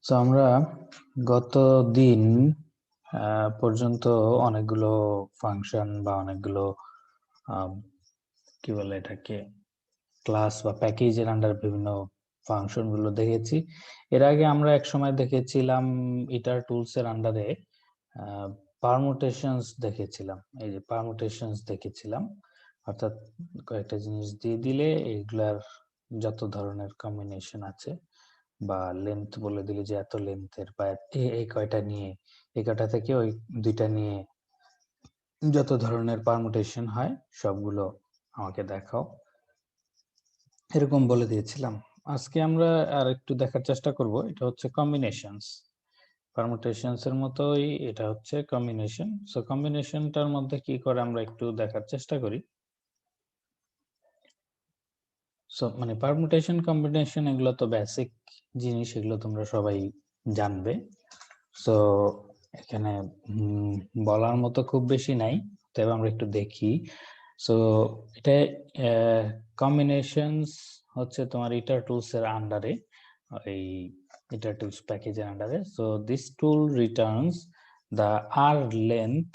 তো আমরা গত দিন পর্যন্ত অনেকগুলো ফাংশন বা অনেকগুলো কি বলে এটাকে ক্লাস বা প্যাকেজের আন্ডার বিভিন্ন ফাংশন গুলো দেখেছি। এর আগে আমরা এক সময় দেখেছিলাম ইটার টুলস এর আন্ডারে পারমুটেশনস দেখেছিলাম। এই যে পারমুটেশনস দেখেছিলাম, অর্থাৎ কয়েকটা জিনিস দিয়ে দিলে এইগুলার যত ধরনের কম্বিনেশন আছে বা লেন্থ বলে দিলে যে এত লেন্থের বা এই কয়টা নিয়ে এই কয়টা থেকে ওই দুইটা নিয়ে যত ধরনের পারমুটেশন হয় সবগুলো আমাকে দেখাও, এরকম বলে দিয়েছিলাম। আজকে আমরা আর একটু দেখার চেষ্টা করব। এটা হচ্ছে কম্বিনেশনস, পারমুটেশনস এর মতোই এটা হচ্ছে কম্বিনেশন। সো কম্বিনেশনটার মধ্যে কি করে আমরা একটু দেখার চেষ্টা করি। সো মানে পারমুটেশন কম্বিনেশন এগুলো তো বেসিক জিনিস, এগুলো তোমরা সবাই জানবে। সো এখানে বলার মতো খুব বেশি নাই, তবে আমরা একটু দেখি। সো এটা কম্বিনেশনস হচ্ছে তোমার ইটার টুলস এর আন্ডারে, এই ইটার টুলস প্যাকেজের আন্ডারে। So this tool Returns the r length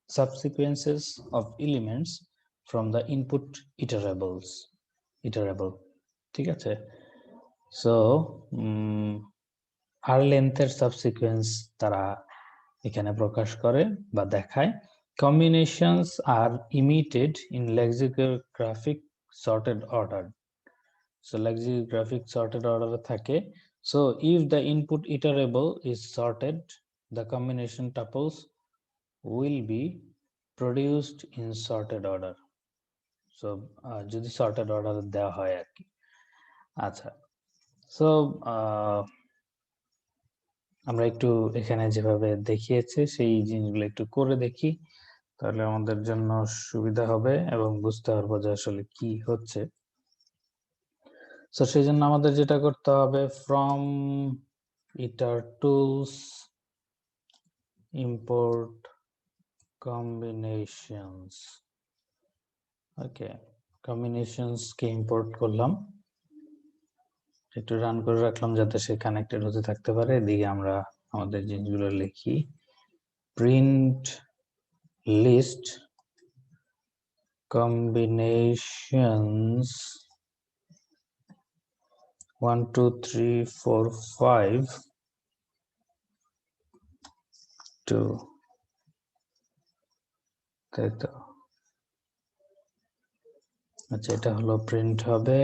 subsequences of elements from the input iterable, ঠিক আছে। সো আর লেন্থের সাবসিকুয়েন্স তারা এখানে প্রকাশ করে বা দেখায়। Combinations are emitted in lexicographic sorted order. So lexicographic sorted অর্ডারে থাকে। So if the input iterable is sorted, the combination tuples will be produced in sorted order. So যদি সর্টেড অর্ডার দেওয়া হয় আর কি। আচ্ছা, সো আমরা একটু এখানে যেভাবে দেখিয়েছে সেই জিনিসগুলো একটু করে দেখি, তাহলে আমাদের জন্য সুবিধা হবে এবং বুঝতে পারবো যে আসলে কি হচ্ছে। সো সেই জন্য আমাদের যেটা করতে হবে, from eater tools import combinations. Okay, combinations K import করলাম, একটু রান করে রাখলাম যাতে সে কানেক্টেড হতে থাকতে পারে। এদিকে আমরা আমাদের জিনিসগুলো লিখি। প্রিন্ট লিস্ট combinations 1 2 3 4 5 2, তাই তো। আচ্ছা, এটা হলো প্রিন্ট হবে।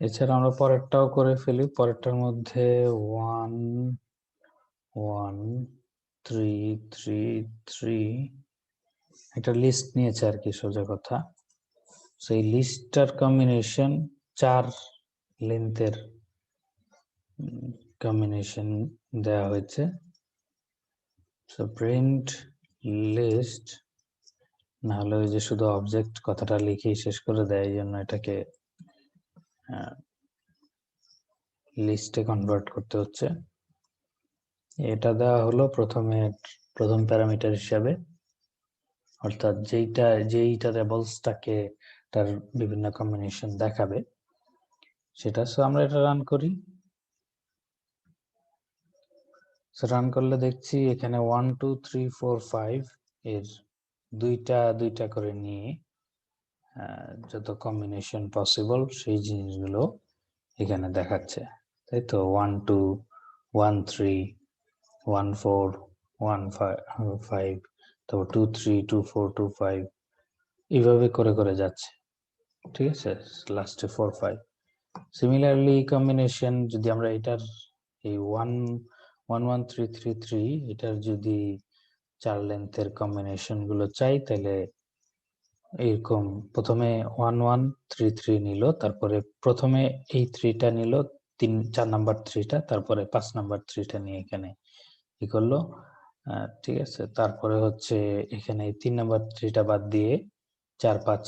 এছাড়া আমরা পরেরটাও করে ফেলি। পরেরটার মধ্যে 1 1 3 3 3 একটা লিস্ট নিয়েছে আর কি, সোজা কথা। সেই লিস্টটার কম্বিনেশন 4 লেন্থের কম্বিনেশন দেওয়া হয়েছে। সো প্রিন্ট লিস্ট, না হলে ওই যে শুধু অবজেক্ট কথাটা লিখেই শেষ করে দেয়, এই জন্য এটাকে লিস্টে কনভার্ট করতে হচ্ছে। এটা দেওয়া হলো প্রথম প্যারামিটার হিসাবে, অর্থাৎ যেইটা রেবলসটাকে তার বিভিন্ন কম্বিনেশন দেখাবে সেটা। সো আমরা এটা রান করি। সো রান করলে দেখছি এখানে 1 2 3 4 5 এর দুইটা করে নিয়ে যত কম্বিনেশন পসিবল সেই জিনিসগুলো এখানে দেখাচ্ছে, তাই তো। 1 2 1 3 1 4 1 5, তারপর 2 3 2 4 2 5, এইভাবে করে করে যাচ্ছে, ঠিক আছে। লাস্টে 4 5। সিমিলারলি কম্বিনেশন যদি আমরা এটার এই 1 1 1 3 3 3 এটার যদি 4 লেন্থের কম্বিনেশন গুলো চাই, তাহলে এরকম প্রথমে 1 1 3 3 নিল, তারপরে প্রথমে এই 3টা নিল, 4 নাম্বার 3টা, তারপরে 5 নাম্বার 3টা নিয়ে এখানে কি করলো, ঠিক আছে। তারপরে হচ্ছে এখানে 3 নাম্বার 3টা বাদ দিয়ে 4 5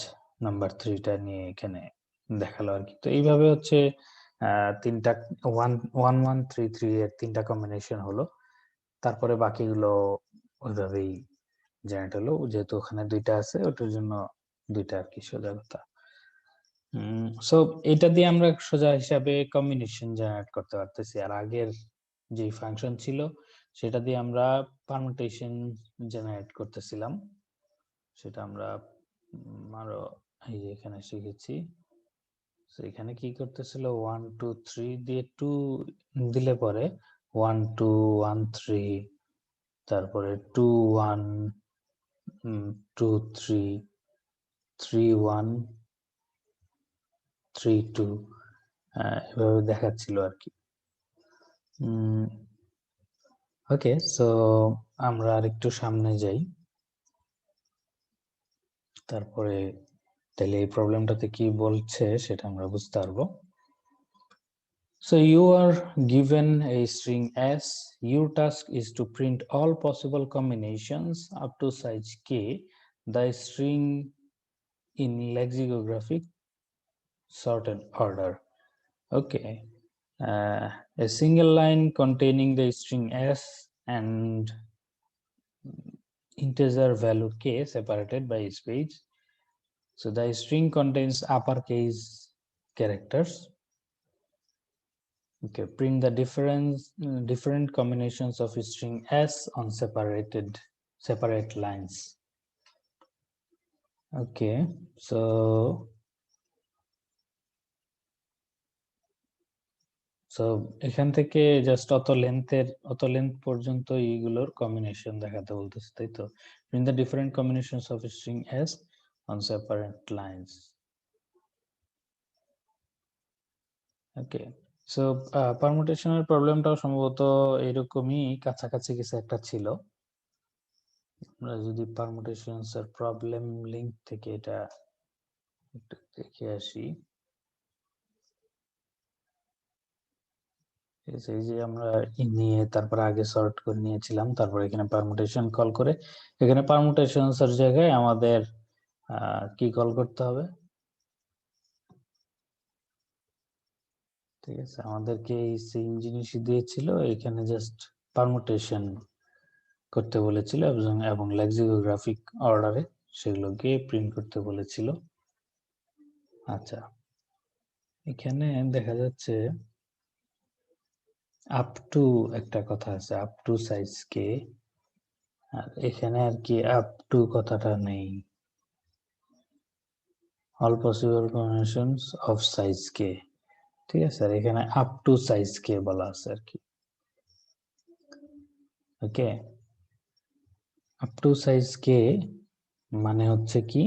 নাম্বার 3টা নিয়ে এখানে দেখালো আর কি। তো এইভাবে হচ্ছে তিনটা 1 1 1 3 3 এর তিনটা কম্বিনেশন হলো। তারপরে বাকিগুলো ওইভাবেই জেনারেট হলো, যেহেতু ওখানে দুইটা আছে ওটার জন্য দুইটা আর কি, সোজা কথা। সো এটা দিয়ে আমরা সোজা হিসাবে কম্বিনেশন জেনারেট করতে পারতেছি। আর আগের যে ফাংশন ছিল সেটা দিয়ে আমরা পারমুটেশন জেনারেট করতেছিলাম। সেটা আমরা আরো এই যে এখানে শিখেছি। সো এখানে কি করতেছিল 1 2 3 দিয়ে 2 দিলে পরে 1 2 1 3 তারপরে 2 1 2 3 3 1 3 2 এভাবে দেখাচ্ছিল আর কি। ওকে, সো আমরা আরেকটু সামনে যাই, তারপরে তাহলে এই প্রবলেমটাতে কি বলছে সেটা আমরা বুঝতে পারবো। So you are given a string S. Your task is to print all possible combinations up to size k. The string in lexicographic sorted order. Okay. A single line containing the string S and integer value k separated by space. So the string contains uppercase characters. Okay, print the different combinations of string S on separate lines. Okay, so এখান থেকে just অত length পর্যন্ত এইগুলোর combination দেখাতে বলতেছে, তাই তো? print the different combinations of string S on separate lines. Okay, so পারমুটেশনের প্রবলেমটাও সম্ভবত এরকমই কাছাকাছি কিছু একটা ছিল। আমরা যদি পারমুটেশনস এর প্রবলেম লিংক থেকে এটা একটু দেখে আসি। এই যে আমরা নিয়ে তারপর আগে সর্ট করে নিয়েছিলাম, তারপর এখানে পারমুটেশন কল করে এখানে পারমুটেশনস এর জায়গায় আমাদের কি কল করতে হবে? ঠিক আছে, আমাদেরকে এই সেম জিনিসই দিয়েছিল, এখানে জাস্ট পারমুটেশন করতে বলেছিল এবং লেক্সিকোগ্রাফিক অর্ডারে সেগুলোকে প্রিন্ট করতে বলেছিল। আচ্ছা, এখানে দেখা যাচ্ছে আপ টু একটা কথা আছে, আপ টু সাইজ কে, আর এখানে আর কি আপ টু কথাটা নেই। All possible combinations of size k, ঠিক আছে, আর এখানে আপ টু সাইজ কে বলা আছে আর কি। ওকে, আপ টু সাইজ কে মানে হচ্ছে কি,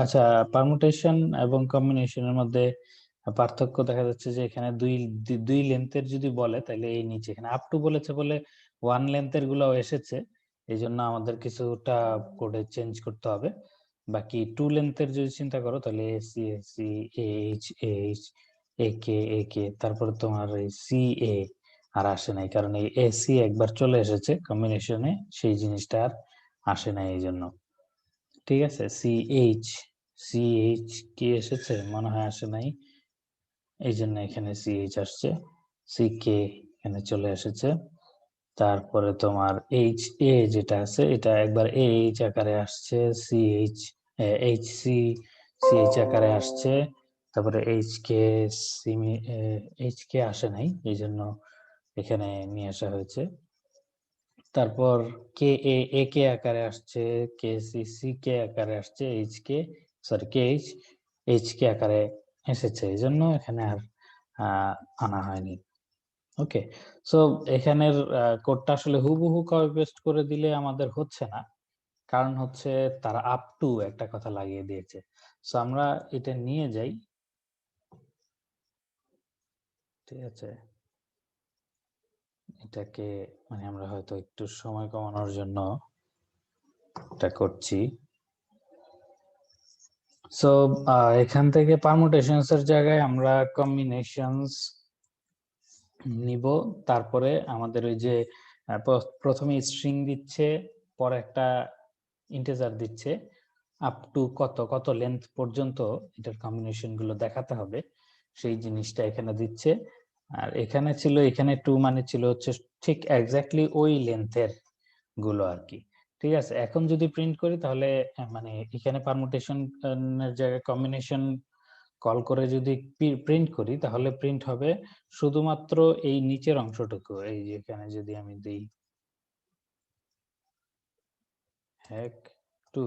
আচ্ছা, পারমুটেশন এবং কম্বিনেশনের মধ্যে পার্থক্য দেখা যাচ্ছে যে এখানে দুই লেন্থের যদি বলে তাহলে এই নিচে এখানে আপ টু বলেছে বলে ওয়ান লেন্থের গুলো এসেছে, এই জন্য আমাদের কিছুটা কোডে চেঞ্জ করতে হবে। বাকি টু লেন্থের যদি চিন্তা করো তাহলে এসি এসি এইচ এইচ একে একে, তারপরে তোমার এই সি এ আর আসে নাই, কারণ এই এসি একবার চলে এসেছে কম্বিনেশনে, সেই জিনিসটা আর আসে নাই এই জন্য। ঠিক আছে, সিএইচ কি এসেছে? মনে হয় আসে নাই, এই জন্য এখানে সিএইচ আসছে। সিকে এখানে চলে এসেছে। তারপরে তোমার এইচ এ যেটা আছে এটা একবার এইচ আকারে আসছে, সিএইচ এইচ সি সিএইচ আকারে আসছে, তারপরে এইচ কে আসে নাই, এই জন্য এখানে নিয়ে আসা হয়েছে। তারপর কে এ কে আকারে আসছে, কে সি সি কে আকারে আসছে, এইচ কে আকারে এসেছে, এই জন্য এখানে আর আনা হয়নি। ওকে, সো এখানের কোডটা আসলে হুবহু কপি পেস্ট করে দিলে আমাদের হচ্ছে না, কারণ হচ্ছে তারা আপ টু একটা কথা লাগিয়ে দিয়েছে। সো আমরা এটা নিয়ে যাই, ঠিক আছে, এটাকে মানে আমরা হয়তো একটু সময় কমানোর জন্য এটা করছি। সো এখান থেকে পারমুটেশনস এর জায়গায় আমরা কম্বিনেশনস নিব, তারপরে আমাদের ওই যে প্রথমে স্ট্রিং দিচ্ছে, পরে একটা ইন্টিজার দিচ্ছে, আপ টু কত কত লেন্থ পর্যন্ত এটার কম্বিনেশন গুলো দেখাতে হবে, সেই জিনিসটা এখানে দিচ্ছে। আর এখানে ছিল, এখানে টু মানে ছিল হচ্ছে ঠিক এক্স্যাক্টলি ওই লেন্থের গুলো আর কি। ঠিক আছে, এখন যদি প্রিন্ট করি তাহলে মানে এখানে পারমুটেশন এর জায়গায় কম্বিনেশন কল করে যদি প্রিন্ট করি তাহলে প্রিন্ট হবে শুধুমাত্র এই নিচের অংশটুকু। এই যে এখানে যদি আমি দিই হ্যাক 2,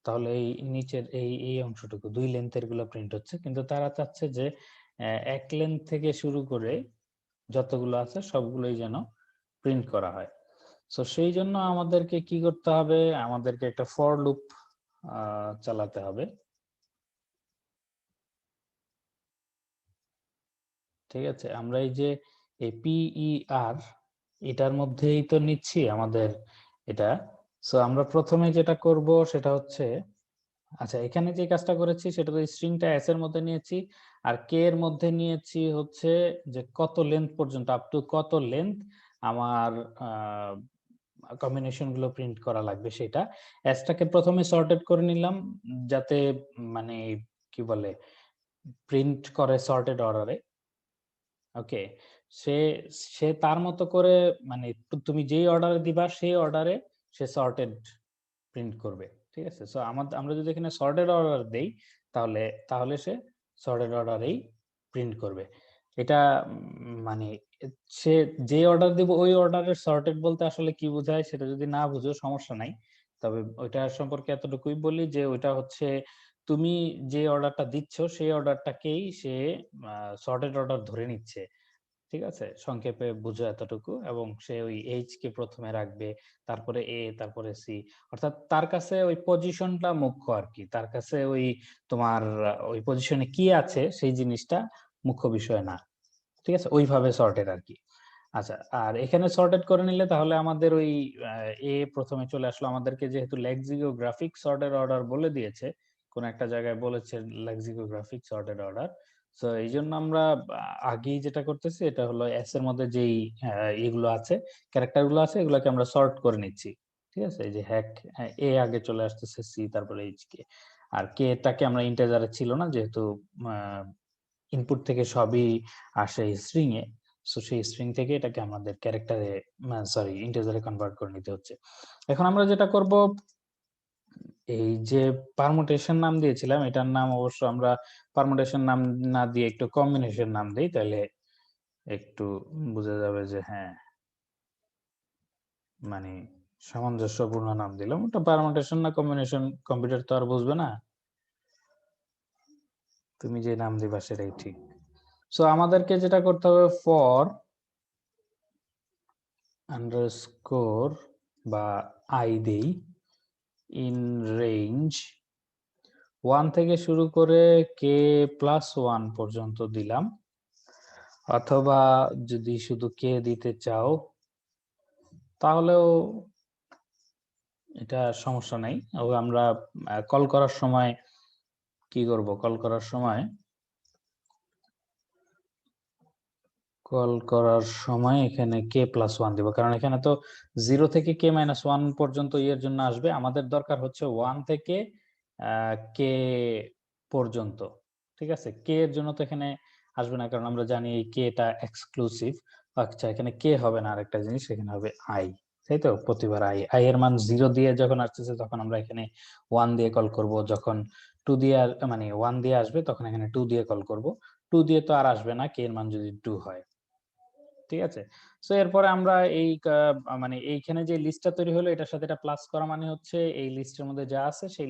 তাহলে এই নিচের এই অংশটুকু 2 লেন্থের গুলো প্রিন্ট হচ্ছে, কিন্তু তারা চাচ্ছে যে 1 লেন্থ থেকে শুরু করে যতগুলো আছে সবগুলোই যেন প্রিন্ট করা হয়। সো সেই জন্য আমাদেরকে কি করতে হবে, আমাদেরকে একটা ফর লুপ চালাতে হবে। ঠিক আছে, আমরা এই যে এই PER এটার মধ্যেই তো নিচ্ছি আমাদের এটা। সো আমরা প্রথমে যেটা করব সেটা হচ্ছে, আচ্ছা এখানে যে কাজটা করেছি সেটা তো স্ট্রিংটা এস এর মধ্যে নিয়েছি, আর কে এর মধ্যে নিয়েছি হচ্ছে যে কত লেন্থ পর্যন্ত, আপ টু কত লেন্থ আমার কম্বিনেশন গুলো প্রিন্ট করা লাগবে সেটা। এসটাকে প্রথমে সর্টেড করে নিলাম যাতে মানে কি বলে প্রিন্ট করে সর্টেড অর্ডারে। ওকে, সে সে তার মতো করে মানে তুমি যেই অর্ডারে দিবা সেই অর্ডারে সে সর্টেড প্রিন্ট করবে। ঠিক আছে, সো আমরা যদি এখানে সর্টেড অর্ডার দেই তাহলে তাহলে সে সর্টেড অর্ডারেই প্রিন্ট করবে। এটা মানে সে যে অর্ডার দিব ওই অর্ডারের সর্টেড বলতে আসলে কি বোঝায় সেটা যদি না বুঝো সমস্যা নাই, তবে ওইটা সম্পর্কে এতটুকুই বলি যে ওইটা হচ্ছে তুমি যে অর্ডারটা দিচ্ছ সেই অর্ডারটাকেই সে সর্টেড অর্ডার ধরে নিচ্ছে। ঠিক আছে, সংক্ষেপে বুঝো এতটুকু। এবং সে ওই এইচ কে প্রথমে রাখবে, তারপরে এ, তারপরে সি, অর্থাৎ তার কাছে ওই পজিশনটা মুখ্য আর কি, তার কাছে ওই তোমার ওই পজিশনে কি আছে সেই জিনিসটা মুখ্য বিষয় না। ঠিক আছে, ওইভাবে সর্টেড আর কি। আচ্ছা, আর এখানে সর্টেড করে নিলে তাহলে আমাদের ওই এ প্রথমে চলে আসলো, আমাদেরকে যেহেতু লেক্সিকোগ্রাফিক সর্টেড অর্ডার বলে দিয়েছে, কোন একটা জায়গায় বলেছে লেক্সিকোগ্রাফিক সর্টেড অর্ডার। সো এই জন্য আমরা আগেই যেটা করতেছি এটা হলো এস এর মধ্যে যেই এগুলো আছে, ক্যারেক্টার গুলো আছে, এগুলোকে আমরা সর্ট করে নিচ্ছি। ঠিক আছে, এই যে হ্যাক এ আগে চলে আসতেছে, সি তারপরে এইচ কে, আর কে টাকে আমরা ইন্টিজারে ছিল না যেহেতু ইনপুট থেকে সবই আসে স্ট্রিং এ, সো সেই স্ট্রিং থেকে এটাকে আমাদের ক্যারেক্টারে সরি ইন্টিজারে কনভার্ট করে নিতে হচ্ছে। এখন আমরা যেটা করব, এই যে পারমুটেশন নাম দিয়েছিলাম এটার নাম অবশ্য আমরা পারমুটেশন নাম না দিয়ে একটু কম্বিনেশন নাম দিই, তাহলে একটু বোঝা যাবে যে হ্যাঁ মানে সামঞ্জস্যপূর্ণ নাম দিলাম। ওটা পারমুটেশন না কম্বিনেশন কম্পিউটার তো আর বুঝবে না, তুমি যে নাম দিবা সেটাই ঠিক। সো আমাদেরকে যেটা করতে হবে, ফর আন্ডারস্কোর বা আই দেই ইন রেঞ্জ 1 থেকে শুরু করে কে প্লাস 1 পর্যন্ত দিলাম, অথবা যদি শুধু কে দিতে চাও তাহলেও এটা সমস্যা নাই। আমরা কল করার সময় কি করব, কল করার সময় এখানে কে প্লাস 1 দিব, কারণ এখানে তো 0 থেকে কে মাইনাস 1 পর্যন্ত এর জন্য আসবে, আমাদের দরকার হচ্ছে 1 থেকে কে পর্যন্ত। ঠিক আছে, কে এর জন্য তো এখানে আসবে না, কারণ আমরা জানি এই কে টা এক্সক্লুসিভ। আচ্ছা, এখানে কে হবে না, আরেকটা জিনিস এখানে হবে আই, তাই তো, প্রতিবার আই এর মান 0 দিয়ে যখন আসতেছে তখন আমরা এখানে 1 দিয়ে কল করব, যখন 2 দিয়ে মানে 1 দিয়ে আসবে তখন এখানে 2 দিয়ে কল করব। 2 দিয়ে তো আর আসবে না কে এর মান যদি 2 হয়। ঠিক আছে, সো এরপরে আমরা এই মানে এইখানে যে লিস্টটা তৈরি হলো এটার সাথে এটা প্লাস করা মানে হচ্ছে এই লিস্টের মধ্যে যা আছে সেই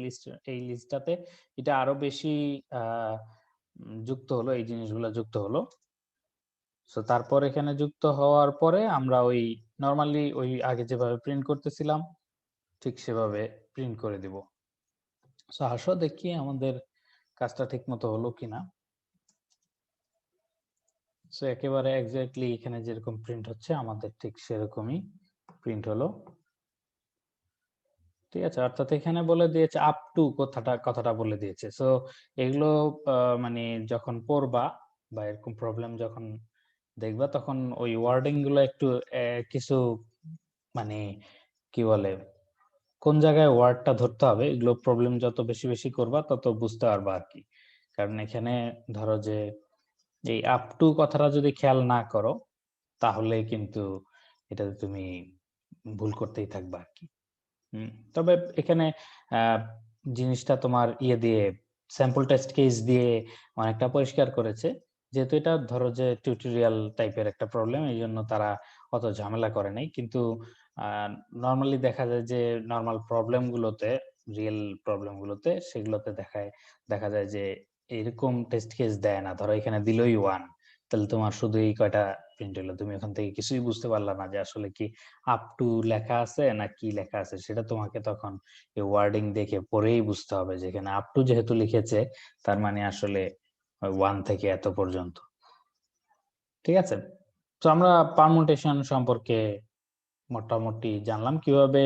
লিস্টটাতে এটা আরো বেশি যুক্ত হলো, এই জিনিসগুলো যুক্ত হলো। সো তারপর এখানে যুক্ত হওয়ার পরে আমরা ওই নরমালি ওই আগে যেভাবে প্রিন্ট করতেছিলাম ঠিক সেভাবে প্রিন্ট করে দিব। সো আসো দেখি আমাদের কাজটা ঠিক মতো হলো কিনা। সো একেবারে এক্স্যাক্টলি এখানে যেরকম প্রিন্ট হচ্ছে আমাদের ঠিক সেরকমই প্রিন্ট হলো। ঠিক আছে, অর্থাৎ এখানে বলে দিয়েছে আপ টু কথাটা বলে দিয়েছে। সো এগুলো মানে যখন পড়বা বা এরকম প্রবলেম যখন দেখবা তখন ওই ওয়ার্ডিং গুলো একটু কিছু মানে কি বলে কোন জায়গায় ওয়ার্ডটা ধরতে হবে, এগুলো প্রবলেম যত বেশি বেশি করবা তত বুঝতে পারবা আর কি। কারণ এখানে ধরো যে এই আপ টু কথাটা যদি খেয়াল না করো তাহলে কিন্তু এটা তুমি ভুল করতেই থাকবা আর কি। তবে এখানে জিনিসটা তোমার ইয়ে দিয়ে স্যাম্পল টেস্ট কেস দিয়ে অনেকটা পরিষ্কার করেছে, যেহেতু এটা ধরো যে টিউটোরিয়াল টাইপের একটা প্রবলেম, এই জন্য তারা অত ঝামেলা করে নাই। কিন্তু নর্মালি দেখা যায় যে নর্মাল প্রবলেম গুলোতে, রিয়েল প্রবলেম গুলোতে, সেগুলোতে দেখা যায় যে এরকম টেস্ট কেস দেয় না। ধরো এখানে দিলই 1, তাহলে তোমার শুধু এই কয়টা প্রিন্ট হলো, তুমি ওখান থেকে কিছুই বুঝতে পারলা না যে আসলে কি আপ টু লেখা আছে না কি লেখা আছে। সেটা তোমাকে তখন এই ওয়ার্ডিং দেখে পরেই বুঝতে হবে যে এখানে আপ টু যেহেতু লিখেছে, তার মানে আসলে 1 থেকে এত পর্যন্ত। ঠিক আছে, তো আমরা পারমুটেশন সম্পর্কে মোটামুটি জানলাম কিভাবে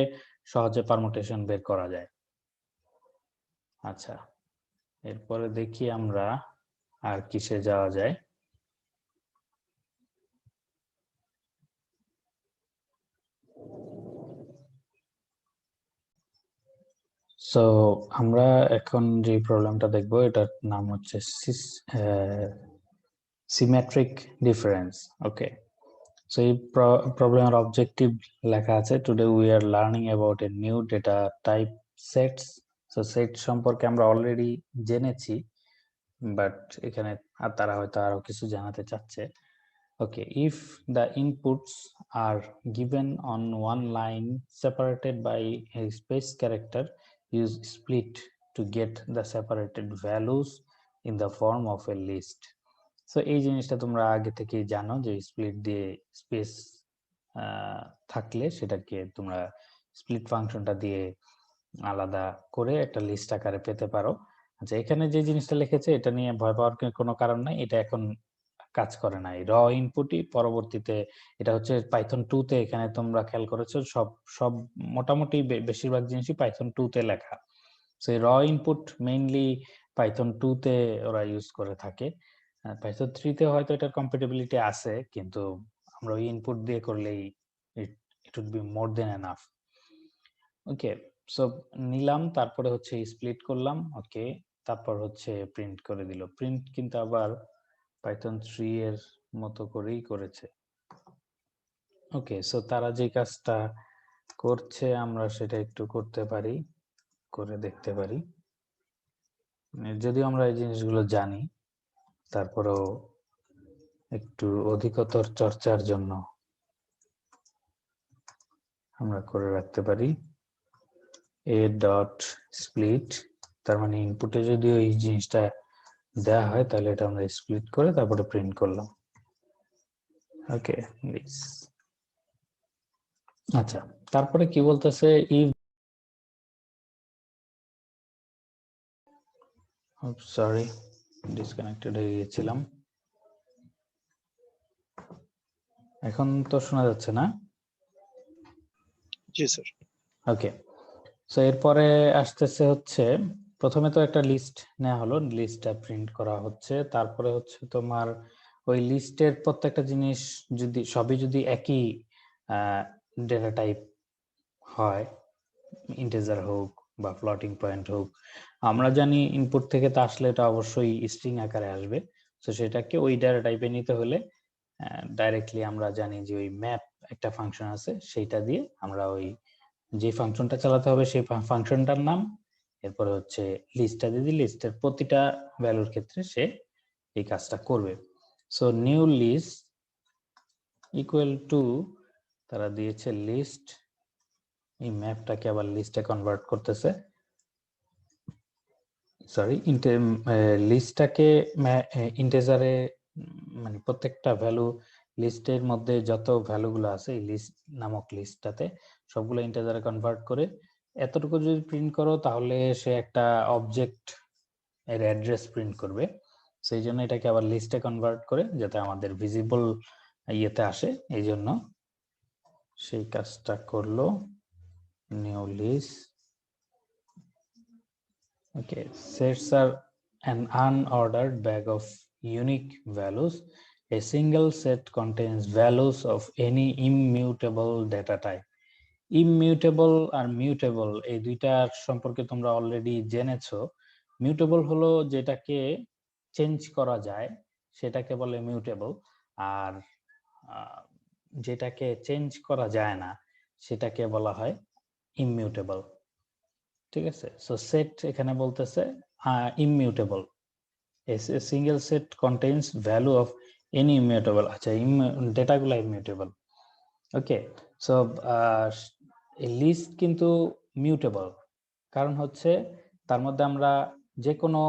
সহজে পারমুটেশন বের করা যায়। আচ্ছা, এরপরে দেখি আমরা আর কিসে যাওয়া যায়। সো আমরা এখন যে প্রবলেমটা দেখবো এটার নাম হচ্ছে সিমেট্রিক ডিফারেন্স। ওকে, সো এই প্রবলেমের অবজেক্টিভ লেখা আছে, today we are learning about a new data type sets. So set সম্পর্কে আমরা অলরেডি জেনেছি, বাট এখানে তারা হয়তো আরো কিছু জানাতে চাচ্ছে। ওকে, if the inputs are given on one line separated by a space character, use split to get the separated values in the form of a list. So এই জিনিসটা তোমরা আগে থেকেই জানো যে স্প্লিট দিয়ে স্পেস থাকলে সেটাকে তোমরা স্প্লিট ফাংশনটা দিয়ে আলাদা করে একটা লিস্ট আকারে পেতে পারো। আচ্ছা, এখানে যে জিনিসটা লিখেছে এটা নিয়ে ভয় পাওয়ার কোনো কারণ নাই, এটা এখন কাজ করে নাই। র ইনপুটই পরবর্তীতে, এটা হচ্ছে পাইথন 2 তে, এখানে তোমরা খেয়াল করেছো সব সব মোটামুটি বেশিরভাগ জিনিসই পাইথন 2 তে লেখা। সেই র ইনপুট মেইনলি পাইথন 2 তে ওরা ইউজ করে থাকে। পাইথন 3 তে হয়তো এটার কম্প্যাটিবিলিটি আছে, কিন্তু আমরা ওই ইনপুট দিয়ে করলেই it would be more than enough. Okay, so নিলাম, তারপরে হচ্ছে স্প্লিট করলাম। ওকে, তারপর হচ্ছে প্রিন্ট করে দিল। প্রিন্ট কিন্তু আবার পাইথন 3 এর মতো করেই করেছে। ওকে, সো তারা যে কাজটা করছে আমরা সেটা একটু করতে পারি, করে দেখতে পারি। যদিও আমরা এই জিনিসগুলো জানি, তারপরেও একটু অধিকতর চর্চার জন্য আমরা করে রাখতে পারি a ডট স্প্লিট। তার মানে ইনপুটে যদি ওই জিনিসটা দেওয়া হয় তাহলে এটা আমরা স্প্লিট করে তারপরে প্রিন্ট করলাম। ওকে, আচ্ছা, তারপরে কি বলতেছে, ইফ, সরি ডিসকানেক্টেড হয়ে গিয়েছিলাম। এখন তো শোনা যাচ্ছে না? জি স্যার। ওকে, সো এরপরে আসতেছে হচ্ছে, প্রথমে তো একটা লিস্ট নেওয়া হলো, লিস্টটা প্রিন্ট করা হচ্ছে। তারপরে হচ্ছে তোমার ওই লিস্টের প্রত্যেকটা জিনিস সবই যদি একই ডেটা টাইপ হয়, ইন্টিজার হোক বা ফ্লোটিং পয়েন্ট হোক, আমরা জানি ইনপুট থেকে তো আসলে এটা অবশ্যই স্ট্রিং আকারে আসবে। তো সেটাকে ওই ডেটা টাইপে নিতে হলে ডাইরেক্টলি আমরা জানি যে ওই ম্যাপ একটা ফাংশন আছে, সেইটা দিয়ে আমরা ওই যে ফাংশনটা চালাতে হবে সেই ফাংশনটার নাম, এরপরে হচ্ছে লিস্টটা দিয়ে দিই, লিস্টের প্রতিটা ভ্যালুর ক্ষেত্রে সে এই কাজটা করবে। So new list equal to, তারা দিয়েছে লিস্ট, এই ম্যাপটাকে আবার লিস্টে কনভার্ট করতেছে, সরি লিস্টটাকে ইন্টিজারে, মানে প্রত্যেকটা ভ্যালু লিস্টের মধ্যে যত ভ্যালুগুলো আছে এই লিস্ট নামক লিস্টটাতে সবগুলো ইন্টিজারে কনভার্ট করে এতটুকু যদি প্রিন্ট করো তাহলে সে একটা অবজেক্ট এর অ্যাড্রেস প্রিন্ট করবে। সেই জন্য এটাকে আবার লিস্টে কনভার্ট করে যাতে আমাদের ভিজিবল ইয়েতে আসে, এই জন্য সেই কাজটা করলো। New list. Okay, sets are an unordered bag of unique values. A single set contains values of any immutable data type. Immutable R mutable এই দুইটার সম্পর্কে তোমরা অলরেডি জেনেছো। মিউটেবল হলো যেটাকে চেঞ্জ করা যায় সেটাকে বলে মিউটেবল, আর যেটাকে চেঞ্জ করা যায় না সেটাকে বলা হয় ইমিউটেবল, ঠিক আছে। সো সেট এখানে বলতেছে immutable, a single set contains value of any immutable, আচ্ছা ডেটাগুলো ইমিউটেবল। ওকে, সো এই লিস্ট কিন্তু মিউটেবল, কারণ হচ্ছে তার মধ্যে আমরা যে কোনো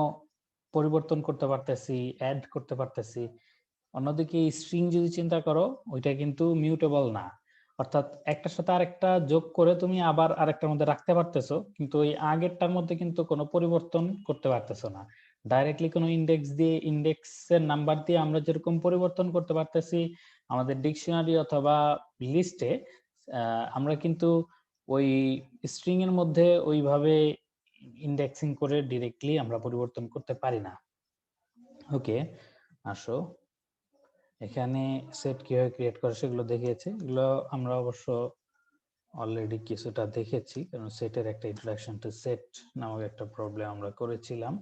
পরিবর্তন করতে পারতেছি, অ্যাড করতে পারতেছি। অন্যদিকে স্ট্রিং যদি চিন্তা করো, ওইটা কিন্তু মিউটেবল না, অর্থাৎ একটার সাথে আরেকটা যোগ করে তুমি আবার আরেকটার মধ্যে রাখতে পারতেছো, কিন্তু ওই আগেরটার মধ্যে কিন্তু কোনো পরিবর্তন করতে পারতেছো না। ডাইরেক্টলি কোনো ইন্ডেক্স দিয়ে, ইন্ডেক্সের নাম্বার দিয়ে আমরা যেরকম পরিবর্তন করতে পারতেছি আমাদের ডিকশনারি অথবা লিস্টে, আমরা কিন্তু ওই স্ট্রিং এর মধ্যে ওইভাবে ইন্ডেক্সিং করে ডিরেক্টলি আমরা পরিবর্তন করতে পারি না। ওকে, আসো এখানে সেট কিভাবে ক্রিয়েট করে সেগুলো দেখিয়েছে, এগুলো আমরা অবশ্য অলরেডি কিছুটা দেখেছি, কারণ সেটের একটা ইন্ট্রোডাকশন টু সেট নামক একটা প্রবলেম আমরা করেছিলাম।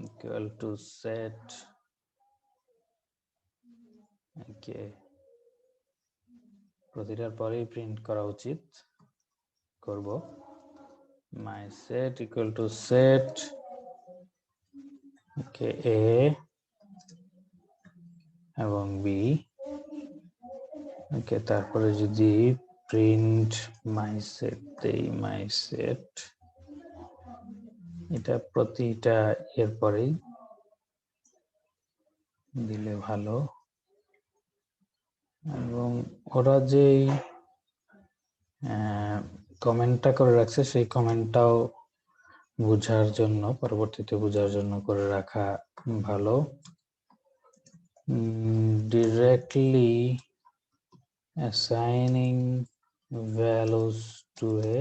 ইকুয়াল টু সেট, ওকে, প্রতিটার পরেই প্রিন্ট করা উচিত, করব মাই সেট ইকুয়াল টু সেট, ওকে, এ এবং বি, ওকে, তারপরে যদি প্রিন্ট মাই সেট দেই, মাই সেট, এটা প্রতিটা এর পরেই দিলে ভালো। এবং ওরা যেই কমেন্টটা করে রাখছে সেই কমেন্টটাও বোঝার জন্য, পরবর্তীতে বোঝার জন্য করে রাখা ভালো। Directly assigning values to a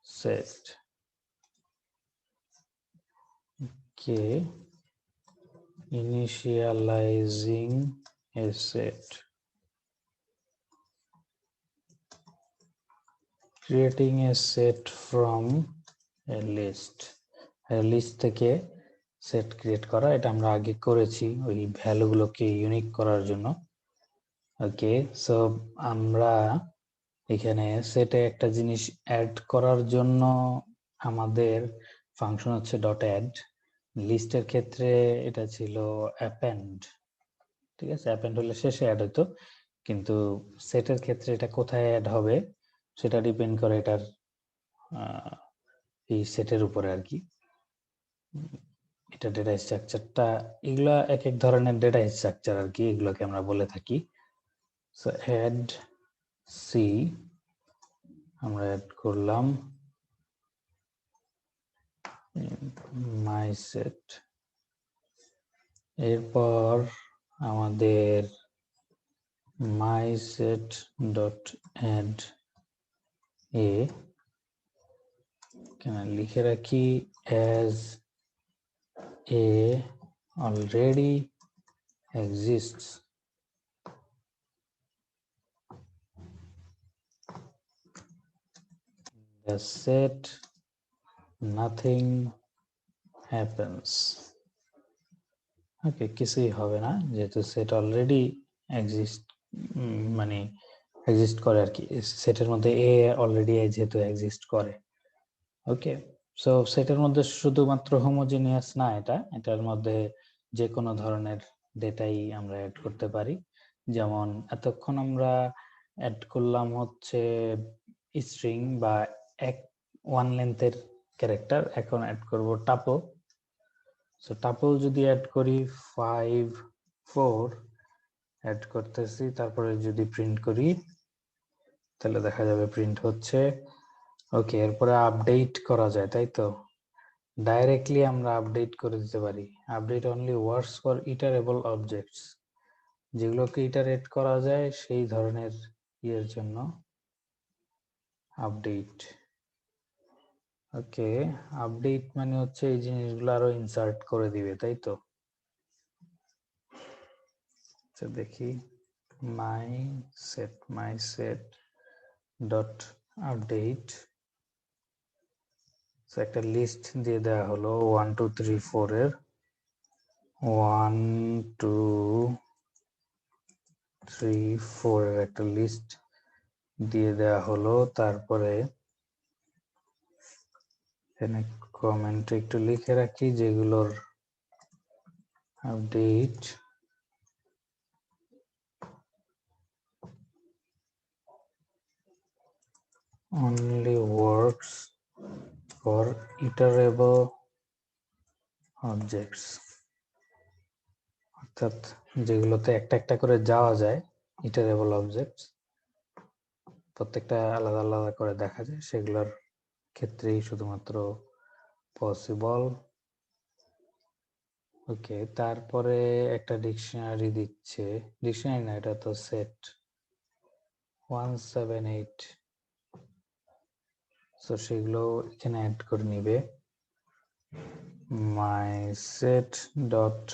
set, okay, initializing a set, creating a set from a list, list থেকে সেট ক্রিয়েট করা, এটা আমরা আগে করেছি ওই ভ্যালুগুলোকে ইউনিক করার জন্য। ওকে, সো আমরা এখানে সেটে একটা জিনিস অ্যাড করার জন্য আমাদের ফাংশন হচ্ছে ডট অ্যাড, লিস্টের ক্ষেত্রে এটা ছিল অ্যাপেন্ড, ঠিক আছে, অ্যাপেন্ড হলে শেষে অ্যাড হতো, কিন্তু সেটের ক্ষেত্রে এটা কোথায় অ্যাড হবে সেটা ডিপেন্ড করে এটার এই সেটের উপরে আর কি। এটা ডেটা স্ট্রাকচারটা, এগুলা এক এক ধরনের ডেটা স্ট্রাকচার আর কি, এগুলোকে আমরা বলে থাকি। সো অ্যাড সি, আমরা অ্যাড করলাম মাই সেট, এরপর আমাদের মাই সেট ডট অ্যাড এ, এখানে লিখে রাখি as a already exists, the set nothing happens, ওকে, কিছুই হবে না যেহেতু সেট অলরেডি এক্সিস্ট, মানে এক্সিস্ট করে আর কি, সেটের মধ্যে এ অলরেডি যেহেতু এক্সিস্ট করে। ওকে, সো সেটের মধ্যে শুধুমাত্র হোমোজেনিয়াস না, এটার মধ্যে যে কোনো ধরনের ডেটাই আমরা অ্যাড করতে পারি। যেমন এতক্ষণ আমরা অ্যাড করলাম হচ্ছে স্ট্রিং বা ওয়ান লেন্থের ক্যারেক্টার, এখন অ্যাড করব টাপল। সো টাপল যদি অ্যাড করি 5 4 অ্যাড করতেছি, তারপরে যদি প্রিন্ট করি তাহলে দেখা যাবে প্রিন্ট হচ্ছে। ওকে, এরপরে আপডেট করা যায়, তাই তো, ডাইরেক্টলি আমরা আপডেট করে দিতে পারি। Update only works for iterable objects, যেগুলোকে ইটারেট করা যায় সেই ধরনের ইয়ের জন্য আপডেট। ওকে, আপডেট মানে হচ্ছে এই জিনিসগুলো আরো ইনসার্ট করে দিবে, তাই তো। আচ্ছা দেখি, মাই সেট ডট আপডেট, একটা লিস্ট দিয়ে দেওয়া হলো 1 2 3 4 এর, 1 2 3 4 এর একটা লিস্ট দিয়ে দেওয়া হলো। তারপরে এখানে কমেন্ট একটু লিখে রাখি যেগুলোর update only works for iterable objects, অর্থাৎ যেগুলোতে একটা একটা করে যাওয়া যায়, iterable objects প্রত্যেকটা আলাদা আলাদা করে দেখা যায়, সেগুলোর ক্ষেত্রেই শুধুমাত্র পসিবল। ওকে, তারপরে একটা ডিকশনারি দিচ্ছে, ডিকশনারি না, এটা তো সেট 178, সো সেগুলো এখানে অ্যাড করে নিবে। my set dot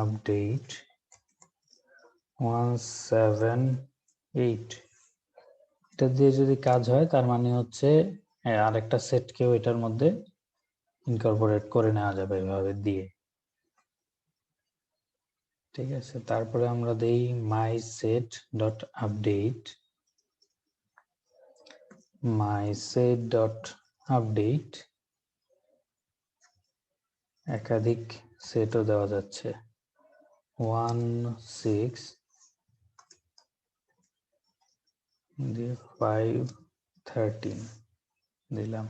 update 178, এটা দিয়ে যদি কাজ হয় তার মানে হচ্ছে আরেকটা সেটকেও এটার মধ্যে ইনকর্পোরেট করে নেওয়া যাবে এভাবে দিয়ে। ঠিক আছে, তারপরে আমরা দেই my set dot update, my set dot update একাধিক সেটও দেওয়া যাচ্ছে, 16 দিয়ে 513 দিলাম।